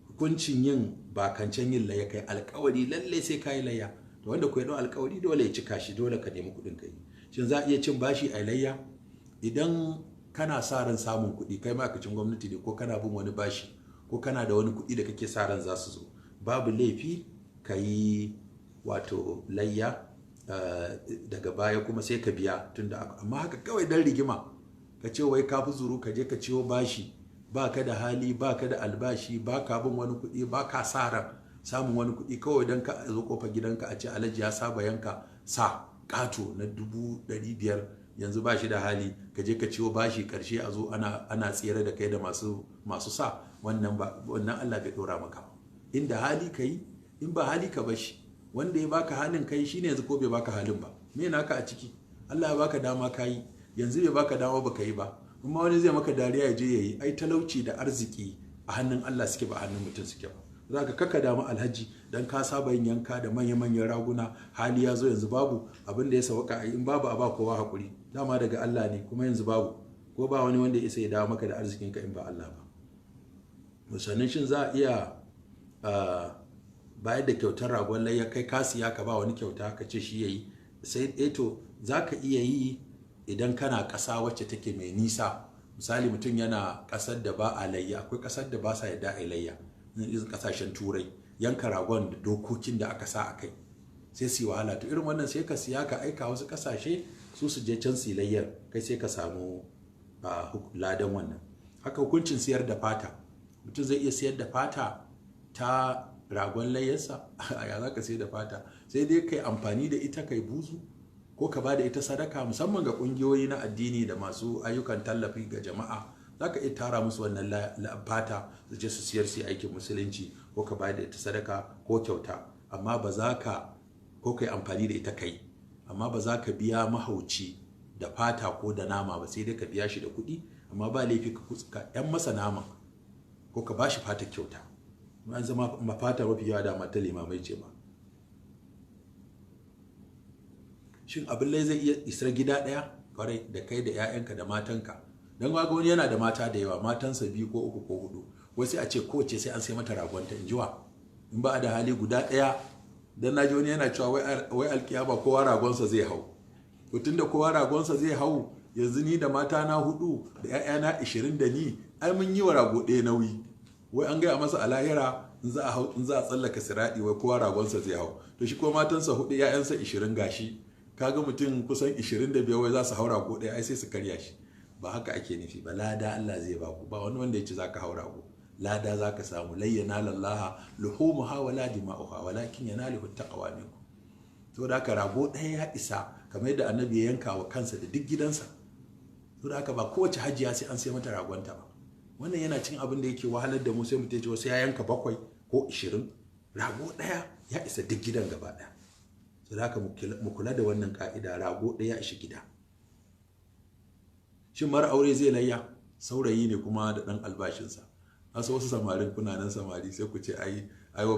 Hukuncin yin bakancan yin layya, kai alkawari lalle sai ka yi layya, to wanda ku yi alkawari dole ya cika shi, dole ka nemi kuɗin ka yi. Shin za a iya cin bashi a layya? Idan kana sa ran samun kuɗi, kai ma'aikacin gwamnati ne ko kana bin wani bashi, ko kana da wani kuɗi da kake sa ran za su zo, babu laifi ka yi wato layya, daga baya kuma sai ka biya tunda. Amma haka kawai dan rigima ka ce wai ka fi zuru ka je ka ciwo bashi, ba ka da hali, ba ka da albashi, ba ka bin wani kuɗi, ba ka sa ran samun wani kuɗi, kawai dan ka zo kofar gidanka a ce alhaji ya saba yanka sa ƙato na 500,000, yanzu ba shi da hali, ka je ka ciwo bashi, karshe a zo ana tsere da kai da masu sa. Wannan Allah bai dora maka. Inda hali ka yi, in ba hali ka bashi. Wanda ya baka halin kai shine yanzu ko bai baka halin ba, me naka a ciki? Allah ya baka dama ka yi, yanzu bai baka dama baka yi ba. Kuma wani zai maka dariya ya je yayi. Ai talauci da arziki a hannun Allah suke, ba a hannun mutum suke ba. Zaka kaka damu alhaji dan ka saba yin yanka da manyan raguna, hali ya zo yanzu babu abin da ya sauka, in babu a ba kowa hakuri, dama daga Allah ne, kuma yanzu babu, ko ba wani wanda ya isa ya dawo maka da arzikinka in ba Allah ba. Sannan shin za a iya bayar da kyautar ragon layya, kai ka siya ka ba wani kyauta ka ce shi yayi? Sai to za ka iya yi idan kana ƙasa wacce take mai nisa. Misali mutum yana ƙasar da ba a layya, akwai ƙasar da ba sa yadda a layya, irin ƙasashen turai, yanka ragon da dokokin da aka sa a kai sai su yi wahala. To irin wannan sai ka siya ka aika wasu ƙasashe su je can su layyar, kai sai ka samu ladan wannan. Haka hukuncin siyar da fata, mutum zai iya siyar da fata ta ragon layyarsa. Ya za ka sayar da fata? Sai dai kai amfani da ita kai buzu, ko ka ba da ita sadaka, musamman ga ƙungiyoyi na addini da masu ayyukan tallafi ga jama'a. Za ka iya tara musu wannan fata su je su siyar su aikin musulunci, ko ka ba da ita sadaka ko kyauta. Amma ba za ka, ko kai amfani da ita kai, amma ba za ka biya mahauci da fata ko da nama ba, sai dai ka biya shi da kuɗi. Amma ba laifi ka yan masa nama ko ka ba shi fata kyauta. An zama fata mafi yawa da mata limamai ce ba. Shin abin lai zai iya isar gida ɗaya? Kwarai, da kai da 'ya'yanka da matanka. Don ga wani yana da mata da yawa, matansa 2 ko 3 ko 4, wai sai a ce kowace sai an sai mata ragonta. In jiwa in ba a da hali guda ɗaya. Dan naji wani yana cewa wai alkiyama kowa ragonsa zai hau. To tunda kowa ragonsa zai hau, yanzu ni da mata na 4 da 'ya'yana 20 da ni, ai mun yi wa rago ɗaya nauyi. Wai an gaya masa a lahira in za a tsallaka siradi, wai kowa ragonsa zai hau. To shi kuma matansa 4, 'ya'yansa 20 gashi. Kaga mutum kusan 25 wai za su haura ko ɗaya, ai sai su karya shi. Ba haka ake nufi ba. Lada Allah zai baku, ba wani wanda ya ce za ka haura ko. Lada za ka samu. Layyana lallaha luhumuha wala dima'uha walakin yanaluhu taqwa minkum. To da haka rago ɗaya ya isa, kamar yadda annabi ya yanka wa kansa da duk gidansa. To da haka ba kowace hajiya sai an sai mata ragonta ba. Wannan yana cin abin da yake wahalar da mu, sai mutum ya ce wasu ya yanka 7 ko 20. Rago ɗaya ya isa duk gidan gaba ɗaya. To da haka mu kula da wannan ka'ida, rago ɗaya ya ishi gida. Shin mara aure zai layya? Saurayi ne kuma da ɗan albashinsa. Wasu samarin, kuna nan samari sai ku ce ai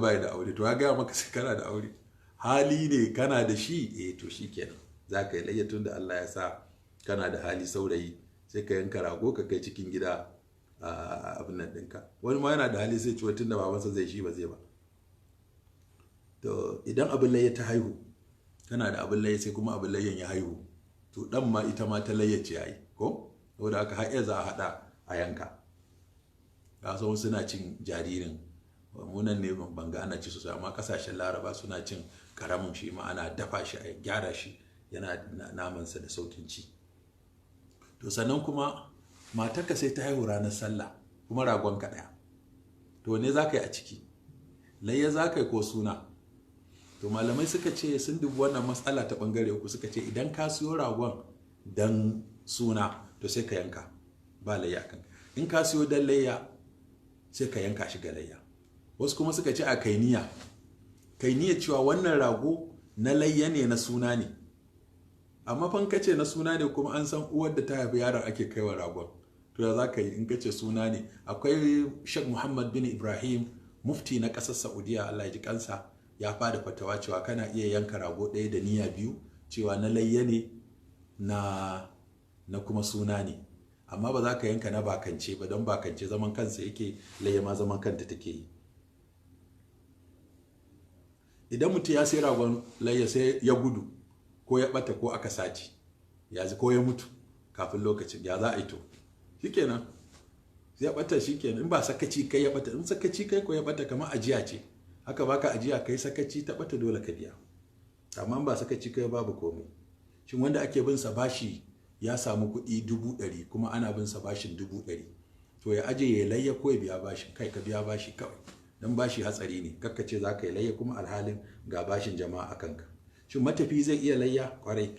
bai da aure. To ya gaya maka sai kana da aure. Hali ne kana da shi, to shi kenan za ka yi layya. Tun da Allah ya sa kana da hali saurayi, sai ka yanka rago ka kai cikin gida abin nan ɗinka. Wani ma yana da hali sai ciwo tun da babansa zai, shi ba zai ba. To idan abin layya ta haihu, kana da abin layya sai kuma abin layyan ya haihu, to dan ma ita ma ta layyace yayi ko, saboda haka har za a hada a yanka. Ga so suna cin jaririn, munan ne ban ga ana ci sosai, amma kasashen Laraba suna cin karamin shi ma, ana dafa shi a gyara shi, yana namansa da saukin ci. To sannan kuma matarka sai ta haihu ranar sallah, kuma ragon ka ɗaya, to ne za ka yi a ciki? Layya za ka yi ko suna? To malamai suka ce sun dubi wannan matsala ta bangare uku. Suka ce idan ka siyo ragon dan suna, to sai ka yanka, ba layya kan. In ka siyo dan layya, sai ka yanka shi ga layya. Wasu kuma suka ce a kai niyya cewa wannan rago na layya ne, na suna ne. Amma fan kace na suna ne, kuma an san uwar da ta haifi yaron ake kaiwa ragon, to ya za ka yi in kace suna ne? Akwai Sheikh Muhammad bin Ibrahim, mufti na ƙasar Saudiya, Allah ya ji kansa, ya fada fatawa cewa kana iya yanka rago ɗaya da niyya 2, cewa na layya ne na kuma suna ne. Amma ba za ka yanka na bakance ba, don bakance zaman kansa yake, layya ma zaman kanta take yi. Idan mutum ya sai ragon layya sai ya gudu, ko ya bata, ko aka sace, ko ya mutu kafin lokacin, ya za a yi to? Shikenan ya bata, shikenan. In ba sakaci kai ya bata, in sakaci kai ko ya bata, kamar ajiya ce, haka baka ajiya kai sakaci ta bata, dole ka biya. Amma ba sakaci kai babu komai. Shin wanda ake bin sa bashi ya samu kuɗi 100,000, kuma ana bin sa bashin 100,000, to ya aje ya layya ko ya biya bashin? Kai ka biya bashi kawai, dan bashi hatsari ne. Kakka ce za ka yi layya kuma alhalin ga bashin jama'a a kanka. Shin matafi zai iya layya? Kwarai,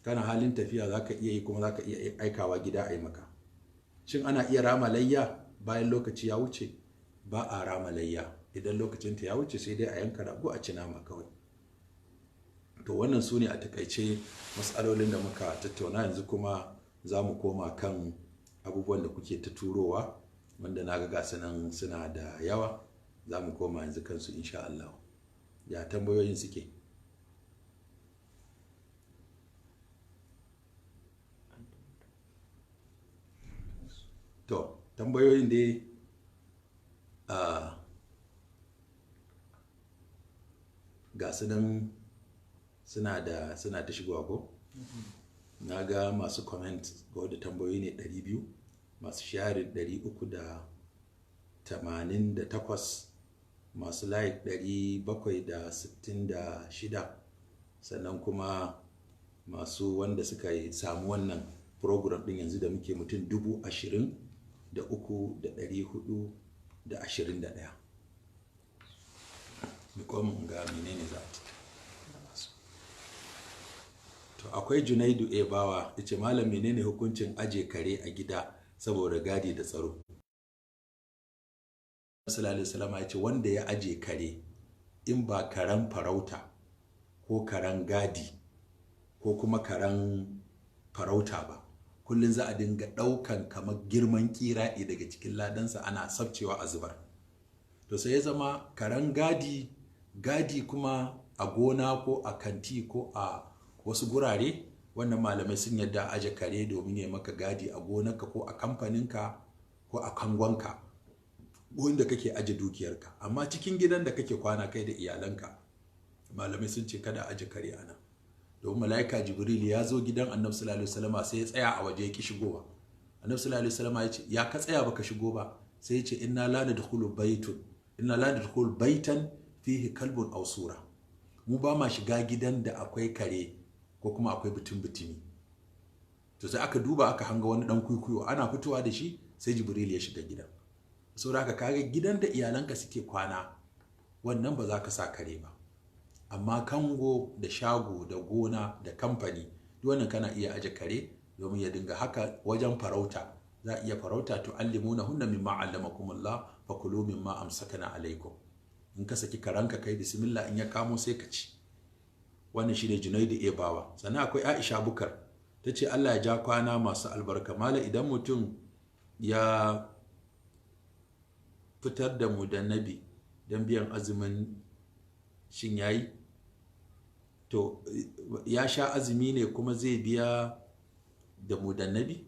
kana halin tafiya za ka iya yi, kuma za ka iya aikawa gida a yi maka. Shin ana iya rama layya bayan lokaci ya wuce? Ba a rama layya idan lokacinta ya wuce, sai dai a yanka rago a ci nama kawai. To wannan su ne a takaice matsalolin da muka tattauna. Yanzu kuma za mu koma kan abubuwan da kuke ta turowa, wanda na ga gasanan suna da yawa. Za mu koma yanzu kansu insha Allah. Ya tambayoyin suke? to tambayoyin dai ga su nan suna ta shigowa ko na ga masu comment ko da tambayoyi ne 200, masu sharing 388, masu like 766, sannan kuma masu wanda suka yi samu wannan program din yanzu da muke mutum 23,421. Mikon ga menene za ta. To akwai Junaidu Ebawa yace malam menene hukuncin aje kare a gida saboda gadi da tsaro. Sallallahu alaihi wasallam yace wanda ya aje kare in ba karen farauta ko karen gadi ko kuma karen farauta ba, kullun za a dinga daukan kamar girman kira'i daga cikin ladansa ana sabcewa a zubar. To sai ya zama karen gadi kuma a gona ko a kanti ko a wasu gurare, wannan malamai sun yadda aje kare domin ya maka gadi a gonarka ko a kamfaninka ko a kangonka wanda kake aje dukiyarka. Amma cikin gidan da kake kwana kai da iyalanka, malamai sun ce kada aje kare a nan, domin mala'ika Jibril ya zo gidan Annabi sallallahu alaihi wasallam sai ya tsaya a waje ya ki shigowa. Annabi sallallahu alaihi wasallam ya ce ya ka tsaya baka shigo ba, sai ya ce inna la nadkhulu baitan fihi kalbun aw sura. Mu ba ma shiga gidan da akwai kare ko kuma akwai butumi. To sai aka duba aka hanga wani dan kuikuyo ana fitowa da shi, sai Jibril ya shiga gidan. Saboda haka kaga gidan da iyalanka suke kwana, wannan ba za ka sa kare ba. Amma kango da shago da gona da kamfani duk wannan kana iya aje kare domin ya dinga haka. Wajen farauta za a iya farauta, to allimuna hunna mimma allamakumullah fakulu mimma amsakana alaikum. In ka saki karanka kai bismillah, in ya kamo sai ka ci. Wannan shine Junaidu Ebawa. Sannan akwai Aisha Bukar, tace Allah ya ja kwana masu albarka. Mala idan mutum ya fitar da mu da nabi don biyan azumin shin yayi? To ya sha azumi ne kuma zai biya da mu da nabi?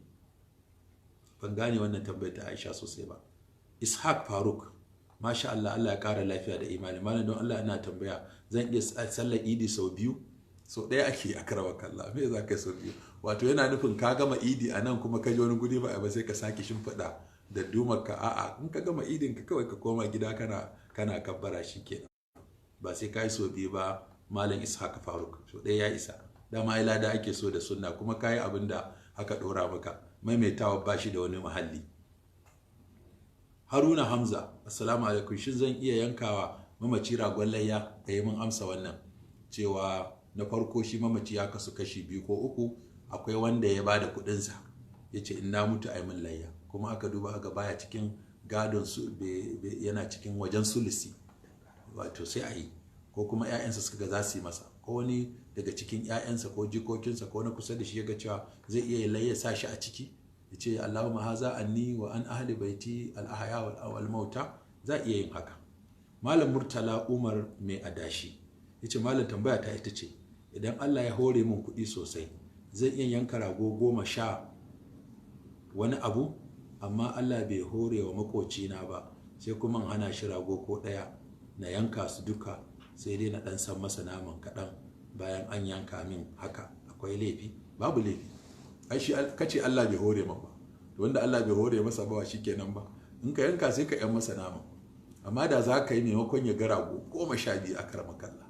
Ban gane wannan tambayar ta Aisha sosai ba. Ishaq Faruk, masha Allah, Allah ya kara lafiya da imani. Malam don Allah ina tambaya, zan iya sallar idi sau biyu? Sau ɗaya ake a karawar kalla, me za ka yi sau biyu? Wato yana nufin ka gama idi a nan kuma ka ji wani guri ba sai ka sake shimfiɗa da dumarka. A'a, in ka gama idin ka kawai ka koma gida kana kabbara shi kenan, ba sai ka yi sau biyu ba. Malam Ishaq Faruk, sau ɗaya ya isa. Dama ai lada ake so da sunna, kuma ka yi abin da aka ɗora maka, maimaitawa ba shi da wani mahalli. Haruna Hamza, assalamu alaikum, shin zan iya yankawa mamaci ragon layya? Da yi mun amsa wannan cewa na farko shi mamaci ya kasu kashi 2 ko 3. Akwai wanda ya bada kudinsa ya ce in na mutu ai min layya, kuma aka duba aka baya cikin gadon su, yana cikin wajen sulusi, wato sai a yi. Ko kuma 'ya'yansa suka ga za su yi masa, ko wani daga cikin 'ya'yansa ko jikokinsa ko na kusa da shi ya ga cewa zai iya layya sa shi a ciki, ya ce Allahumma haza anni wa an ahli baiti al-ahya wal mauta, za iya yin haka. Malam Murtala Umar mai adashi yace malam tambaya ta ita ce, idan Allah ya hore min kuɗi sosai zan iya yanka rago 10 wani abu, amma Allah bai hore wa makocina ba, sai kuma hana shi rago ko ɗaya, na yanka su duka sai dai na ɗan san masa naman kaɗan bayan an yanka min, haka akwai laifi? Babu laifi. Ai shi kace Allah bai hore maka ba, to wanda Allah bai hore masa ba shikenan ba, in ka yanka sai ka yan masa naman. Amma da za ka yi maimakon ya ga rago 12 a karama kalla,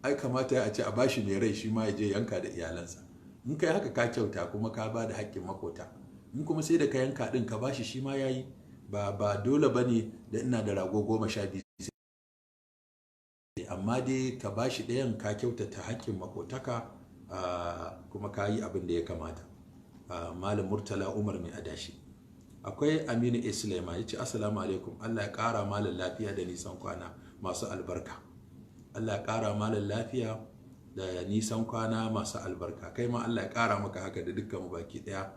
ai kamata ya ce a bashi mai rai shi ma ya je yanka da iyalansa. In kai haka ka kyauta kuma ka ba da haƙƙin makota. In kuma sai da ka yanka din ka bashi shi ma yayi. Ba dole bane da ina da rago 12, amma dai ka bashi ɗayan ka kyautata haƙƙin makotaka, kuma ka yi abin da ya kamata. Malam Murtala Umar mai adashi. Akwai Aminu Islama ya ce assalamu alaikum, Allah ya ƙara malam lafiya da nisan kwana masu albarka. Allah ya ƙara malam lafiya da nisan kwana masu albarka. Kai ma Allah ya ƙara maka haka da dukkan mu baki ɗaya.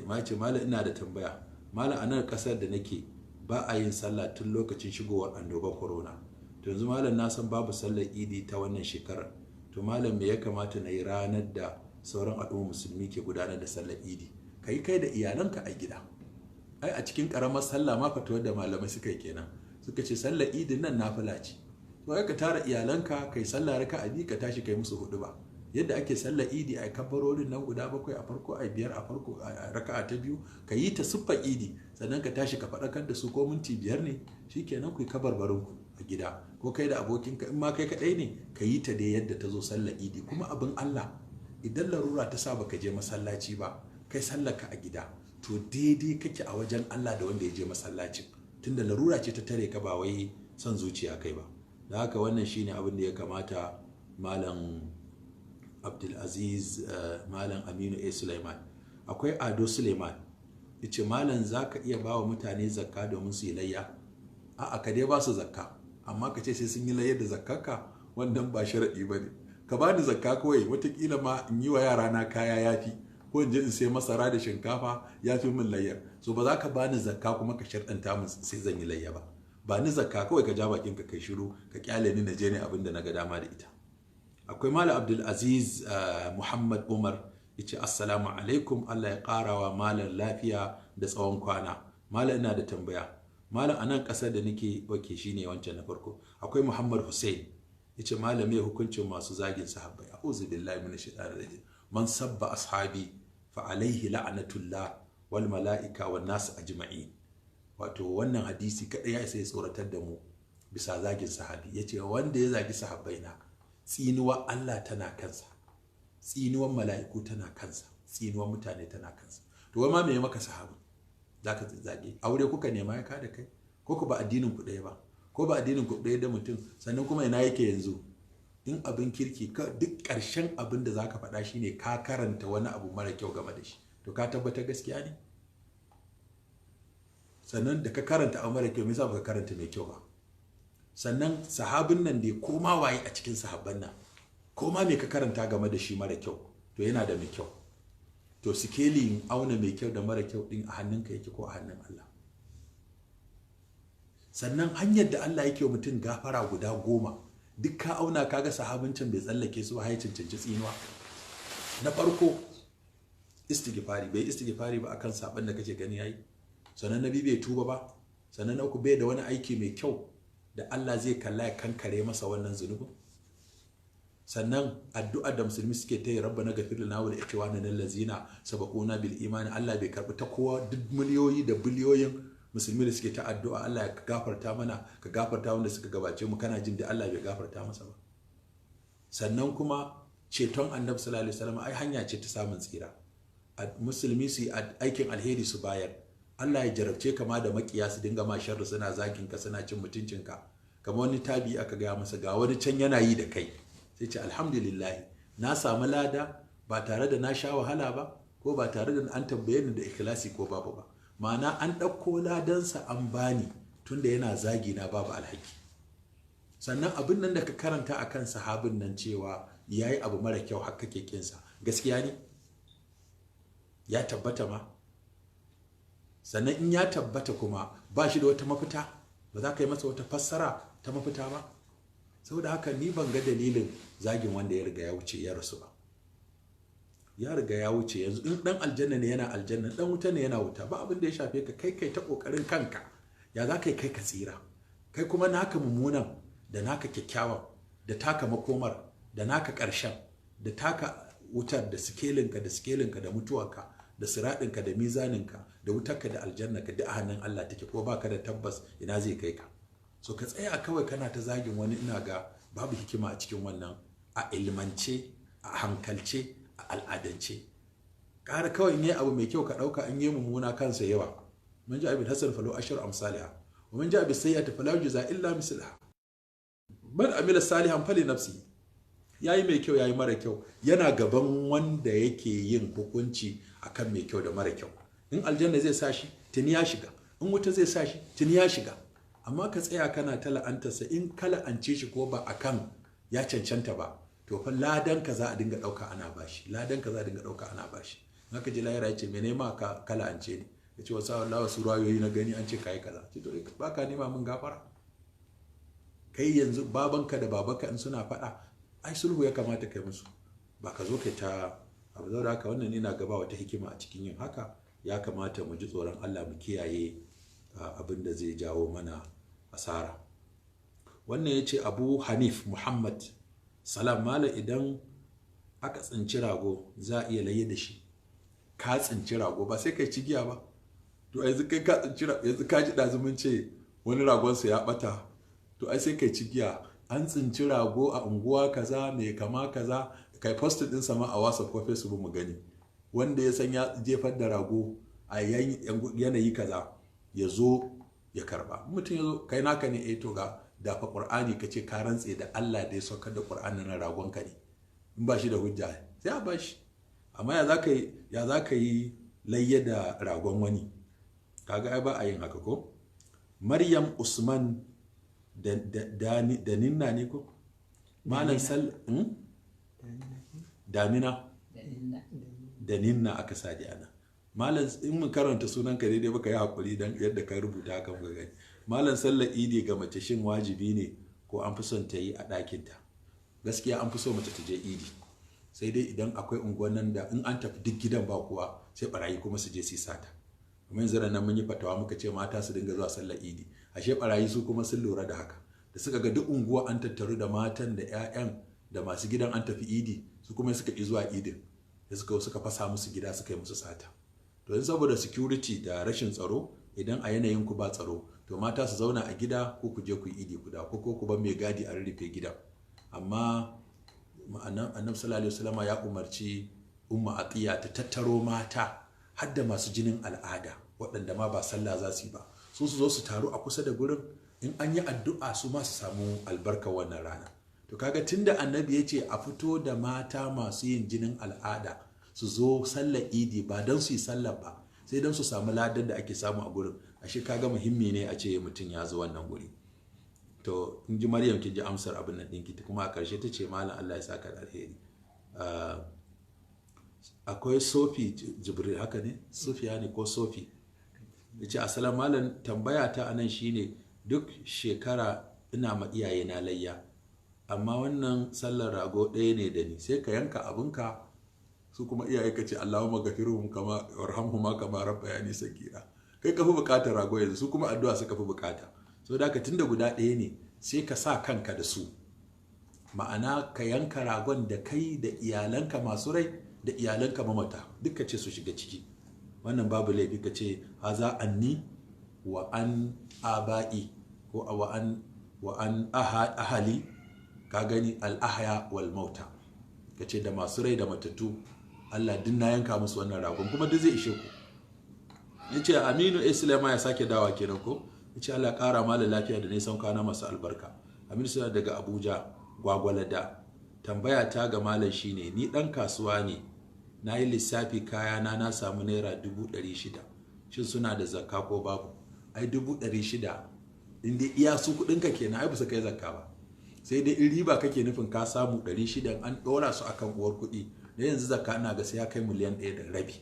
Ma ce malam ina da tambaya. Malam a nan ƙasar da nake ba a yin sallah tun lokacin shigowar annobar corona. To yanzu malam na san babu sallar idi ta wannan shekarar. To malam me ya kamata na yi ranar da sauran al'ummar musulmi ke gudanar da sallar idi? Kai da iyalanka a gida. ai a cikin karamar sallah ma fatuwar da malamai suka yi kenan, suka ce sallar idin nan nafila ce, to ka tara iyalanka kai sallah raka'a biyu ka tashi kai musu hudu ba, yadda ake sallar idi a kabbarorin nan guda 7 a farko a 5 a farko a raka'a ta biyu ka yi ta siffar idi, sannan ka tashi ka faɗakar da su ko minti 5 ne shikenan ku yi kabarbarin ku a gida, ko kai da abokinka in ma kai kaɗai ne ka yi ta dai yadda ta zo sallar idi. Kuma abin Allah idan larura ta sa baka je masallaci ba kai sallarka a gida, to daidai kake a wajen Allah da wanda ya je masallacin, tunda larura ce ta tare ka ba wai son zuciya kai ba. Da haka wannan shine abin da ya kamata malam Abdulaziz malam Aminu A Suleiman. Akwai Ado Suleiman yace malam zaka iya bawa mutane zakka domin su yi layya? A'a, ka dai ba su zakka, amma ka ce sai sun yi layya da zakkarka, wannan ba sharadi bane. Ka bani zakka kawai, watakila ma in yi wa yara na kaya yafi, ko in je in sai masara da shinkafa yafi min layyar. So ba za ka bani zakka kuma ka sharɗanta min sai zan yi layya ba. Ba ni zakka kawai ka ja bakin ka kai shiru ka kyale ni na je ne abin da na ga dama da ita. Akwai malam Abdulaziz Muhammad Umar yace assalamu alaikum, Allah ya karawa malam lafiya da tsawon kwana. Malam ina da tambaya, malam anan kasar da nake wake shine wancan na farko. Akwai Muhammad Hussein yace malam me hukuncin masu zagin sahabbai? A'udhu billahi minash shaitanir rajim. Man sabba ashabi fa alaihi la'natullah wal mala'ika wan nas ajma'in. Wato wannan hadisi kadai ya isa ya tsoratar da mu bisa zagin sahabi. Yace wanda ya zagi sahabbai na, tsinuwar Allah tana kansa, tsinuwar mala'iku tana kansa, tsinuwar mutane tana kansa. To wai ma me maka sahabi zaka zage? Aure kuka nema ya kada kai, ko ku ba addinin ku ɗaya ba, ko ba addinin ku ɗaya da mutum, sannan kuma ina yake yanzu? In abin kirki duk ƙarshen abin da zaka faɗa shine ka karanta wani abu mara kyau game da shi, to ka tabbatar gaskiya ne? Sannan da ka karanta abu mara kyau, me yasa baka karanta mai kyau ba? Sannan sahabin nan dai koma waye a cikin sahabban nan, koma me ka karanta game da shi mara kyau, to yana da mai kyau. To sikelin auna mai kyau da mara kyau din a hannunka yake ko a hannun Allah? Sannan hanyar da Allah yake wa mutum gafara guda 10, duk ka auna kaga sahabincin bai tsallake su ba, ya cancanci tsinuwa. Na farko istighfari, bai istighfari ba akan saban da kake gani yayi. Sannan na biyu bai tuba ba. Sannan na uku bai da wani aiki mai kyau da Allah zai kalla ya kankare masa wannan zunubin. Sannan addu'a da musulmi suke ta yi, rabbana ghafir lana wa li ikhwanina allazina sabaquna bil iman, Allah bai karbi ta kowa. Duk miliyoyi da biliyoyin musulmi da suke ta addu'a Allah ya gafarta mana, ka gafarta wanda suka gabace mu, kana jin da Allah bai gafarta masa ba. Sannan kuma ceton annabi sallallahu alaihi wasallam ai hanya ce ta samun tsira. Musulmi su yi aikin alheri su bayar, Allah ya jarabce ka ma da makiya su dinga ma sharri, suna zagin ka, suna cin mutuncinka. Kamar wani tabi aka gaya masa ga wani can yana yi da kai, sai ce alhamdulillah na samu lada ba tare da na sha wahala ba, ko ba tare da an tambaye ni da ikhlasi ko babu ba. Ma'ana an ɗauko ladansa an bani tunda yana zagi na babu alhaki. Sannan abin nan da ka karanta akan sahabin nan cewa yayi abu mara kyau har kake kinsa, gaskiya ne? Ya tabbata ma? Sannan in ya tabbata kuma ba shi da wata mafita, ba za ka yi masa wata fassara ta mafita ba? Saboda haka ni ban ga dalilin zagin wanda ya riga ya wuce ya rasu ba. Ya riga ya wuce, yanzu in dan aljanna ne yana aljanna, dan wuta ne yana wuta, ba abin da ya shafe ka. Kai ta kokarin kanka ya za kai ka tsira, kai kuma naka mummunan da naka kyakkyawan da taka makomar da naka ƙarshen da taka wutar da sikelinka da mutuwarka da siraɗinka da mizaninka da wutarka da aljannaka duk a hannun Allah take, ko baka da tabbas ina zai kai ka. So ka tsaya kawai kana ta zagin wani, ina ga babu hikima a cikin wannan, a ilmance, a hankalce, a al'adance. Ƙara kawai in yi abu mai kyau ka ɗauka, in yi mummuna kansa yawa. Man ji abin hasan falo ashar amsalha, wa man ji abin sayyata fala yujza illa mislaha. Man amila salihan fali nafsi, yayi mai kyau yayi mara kyau, yana gaban wanda yake yin hukunci akan mai kyau da mara kyau. In aljanna zai sa shi tuni ya shiga, in wuta zai sa shi tuni ya shiga. Amma ka tsaya kana ta la'antarsa, in ka la'ance shi ko ba akan ya cancanta ba, to fa ladan ka za a dinga dauka ana bashi, ladan ka za a dinga dauka ana bashi. Haka ji lahira yace me nema ka la'ance ni, yace wasa wallahi wasu rayoyi na gani an ce kai kaza, ce to baka nema mun gafara? Kai yanzu babanka da babanka in suna faɗa, ai sulhu ya kamata kai musu, ba ka zo kai ta abu. Da haka wannan ina gaba wata hikima a cikin yin haka. ya kamata mu ji tsoron Allah mu kiyaye abin da zai jawo mana asara. Wannan ya ce Abu Hanif Muhammad salam, mala idan aka tsinci rago za a iya laye da shi. Ka tsinci rago ba sai kai cigiya ba, to yanzu kai ka tsinci rago, yanzu ka ji dazumin ce wani ragonsa ya bata, to ai sai kai cigiya an tsinci rago a unguwa kaza mai kama kaza, kai post din sama a WhatsApp ko Facebook mu gani, wanda ya san ya jefar da rago a yanayi kaza ya zo ya karba. Mutum ya zo kai naka ne, to ga dafa Qur'ani kace ka rantse da Allah da ya saukar da Qur'ani na ragon ka ne, in ba shi da hujja sai a ba shi. Amma ya za ka yi layya da ragon wani, kaga ai ba a yin haka ko. Maryam Usman da ninna ne ko malam sal damina da ninna aka sadi ana. Malam in mun karanta sunan ka daidai baka yi hakuri dan yadda ka rubuta haka muka gani. Malam sallar idi ga mace shin wajibi ne ko an fi son ta yi a ɗakinta? Gaskiya an fi so mace ta je idi, sai dai idan akwai unguwan nan da in an tafi duk gidan ba kuwa sai barayi kuma su je su sata. Kuma yanzu nan mun yi fatawa muka ce mata su dinga zuwa sallar idi, ashe barayi su kuma sun lura da haka, da suka ga duk unguwa an tattaru da matan da 'ya'yan da masu gidan an tafi idi, su kuma suka ƙi zuwa idin, da suka fasa musu gida suka yi musu sata. To in saboda security da rashin tsaro, idan a yanayin ku ba tsaro, to mata su zauna a gida ko ku je ku yi idi guda, ko ku ban mai gadi a rarrafe gidan. Amma annabi sallallahu alaihi wasallam ya umarci umma atiya ta tattaro mata har da masu jinin al'ada waɗanda ma ba sallah za su yi ba, su zo su taru a kusa da gurin, in an yi addu'a su ma su samu albarkar wannan rana. To kaga tunda annabi ya ce a fito da mata masu yin jinin al'ada su zo sallar idi ba don su yi sallar ba, sai don su samu ladar da ake samu a gurin, ashe kaga muhimmi ne a ce mutum ya zo wannan guri. To in ji Maryam kin ji amsar abin nan ɗinki, kuma a ƙarshe ta ce malam Allah ya saka da alheri. Akwai Sofi Jibril, haka ne? Sofiya ne ko Sofi? Ya ce assalamu malam, tambaya ta anan shine duk shekara ina ma iyaye na layya, amma wannan sallar rago ɗaya ne da ni, sai ka yanka abinka, su kuma iyaye ka ce Allahumma gafirhum kama warhamhuma kama rabbayani sagira. Kai ka fi bukatar rago yanzu, su kuma addu'a suka fi bukata. So da tunda guda ɗaya ne, sai ka sa kanka da su, ma'ana ka yanka ragon da kai da iyalanka masu rai da iyalanka mamata duka ce su shiga ciki. Wannan babu laifi ka ce haza anni wa an aba'i ko wa an ahali, ka gani al-ahya wal mauta, ka ce da masu rai da matattu Allah din na yanka musu wannan ragon, kuma duk zai ishe ku. Yace Aminu Islama ya sake dawa kenan ko, yace Allah ƙara mala lafiya da nisan kwana masu albarka. Aminu suna daga Abuja Gwagwalada. Tambaya ta ga malam shine, ni dan kasuwa ne, na yi lissafi kayana na samu naira 600,000, shin suna da zakka ko babu? Ai 600,000 in dai iya su kudinka kenan, ai ba su kai zakka ba, sai dai in riba kake nufin ka samu 600 an ɗora su akan uwar kuɗi, da yanzu zakka ina ga sai ya kai miliyan 1.5.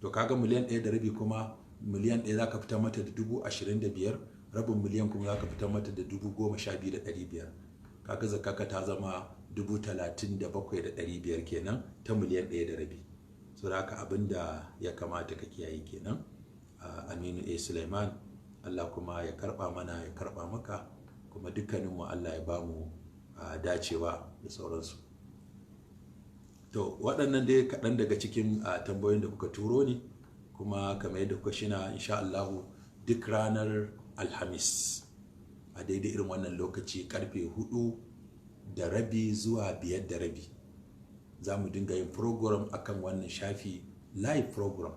to kaga miliyan 1.5 kuma miliyan 1 zaka fitar mata da 25,000, rabin miliyan kuma zaka fitar mata da 12,500. kaga zakka ta zama 37,500 kenan ta miliyan 1.5. so da haka abinda ya kamata ka kiyaye kenan. Aminu A. Sulaiman, Allah kuma ya karba mana, ya karba maka, kuma dukkaninmu Allah ya bamu dacewa da sauransu. To waɗannan dai kaɗan daga cikin tambayoyin da kuka turo ni, kuma kamar yadda kuka shina insha Allah duk ranar Alhamis a daidai irin wannan lokaci karfe 4:30 zuwa 5:30 za mu dinga yin program akan wannan shafi, live program,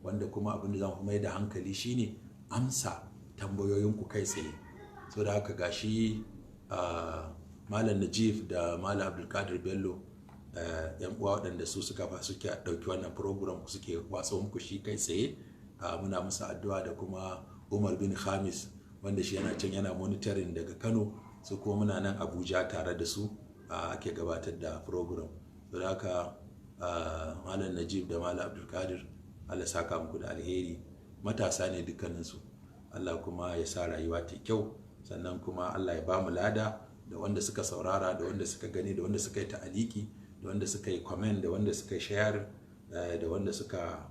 wanda kuma abin da za mu mai da hankali shine amsa tambayoyinku kai tsaye. So da haka gashi Malam Najib da Malam Abdulkadir Bello, yan uwa waɗanda su suka ɗauki wannan program suke watsa muku shi kai tsaye, muna musu addu'a, da kuma Umar bin Khamis wanda shi yana can yana monitoring daga Kano, su kuma muna nan Abuja tare da su ake gabatar da program. So da haka Malam Najib da Malam Abdulkadir, Allah saka muku da alheri, matasa ne dukkaninsu, Allah kuma ya sa rayuwa ta kyau, sannan kuma Allah ya ba mu lada, da wanda suka saurara, da wanda suka gani, da wanda suka yi ta'aliki, da wanda suka yi comment, da wanda suka yi share, da wanda suka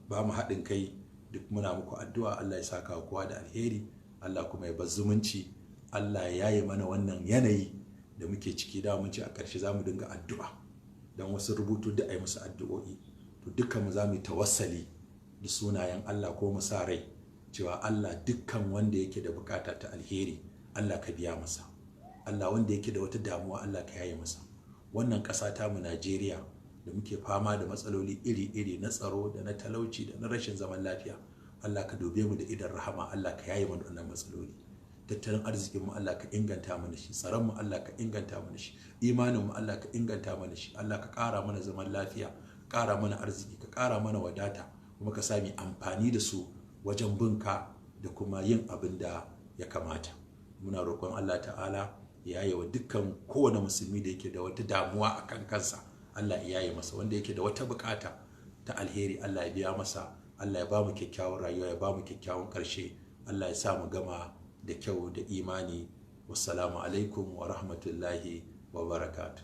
ba mu haɗin kai, duk muna muku addu'a. Allah ya saka kowa da alheri, Allah kuma ya bar zumunci, Allah ya yaye mana wannan yanayi da muke ciki. Da mun ci a ƙarshe za mu dinga addu'a don wasu rubutu da a yi musu addu'o'i, to dukkan mu za mu yi tawassali da sunayen Allah ko mu sa rai cewa Allah dukkan wanda yake da bukata ta alheri Allah ka biya masa, Allah wanda yake da wata damuwa Allah ka yaye masa. Wannan ƙasa ta mu Najeriya da muke fama da matsaloli iri-iri na tsaro da na talauci da na rashin zaman lafiya, Allah ka dube mu da idan rahama, Allah ka yaye mana wannan matsaloli. Tattalin arzikin mu Allah ka inganta mana shi, tsaron mu Allah ka inganta mana shi, imanin mu Allah ka inganta mana shi. Allah ka ƙara mana zaman lafiya, ƙara mana arziki, ka ƙara mana wadata, kuma ka sami amfani da su wajen binka da kuma yin abin da ya kamata. Muna roƙon Allah ta'ala ya yaye wa dukkan kowane musulmi da yake da wata damuwa a kan kansa, Allah ya yaye masa. Wanda yake da wata bukata ta alheri Allah ya biya masa. Allah ya ba mu kyakkyawan rayuwa, ya ba mu kyakkyawan ƙarshe. Allah ya sa mu gama da kyau da imani. Wassalamu alaikum wa rahmatullahi wa barakatuh.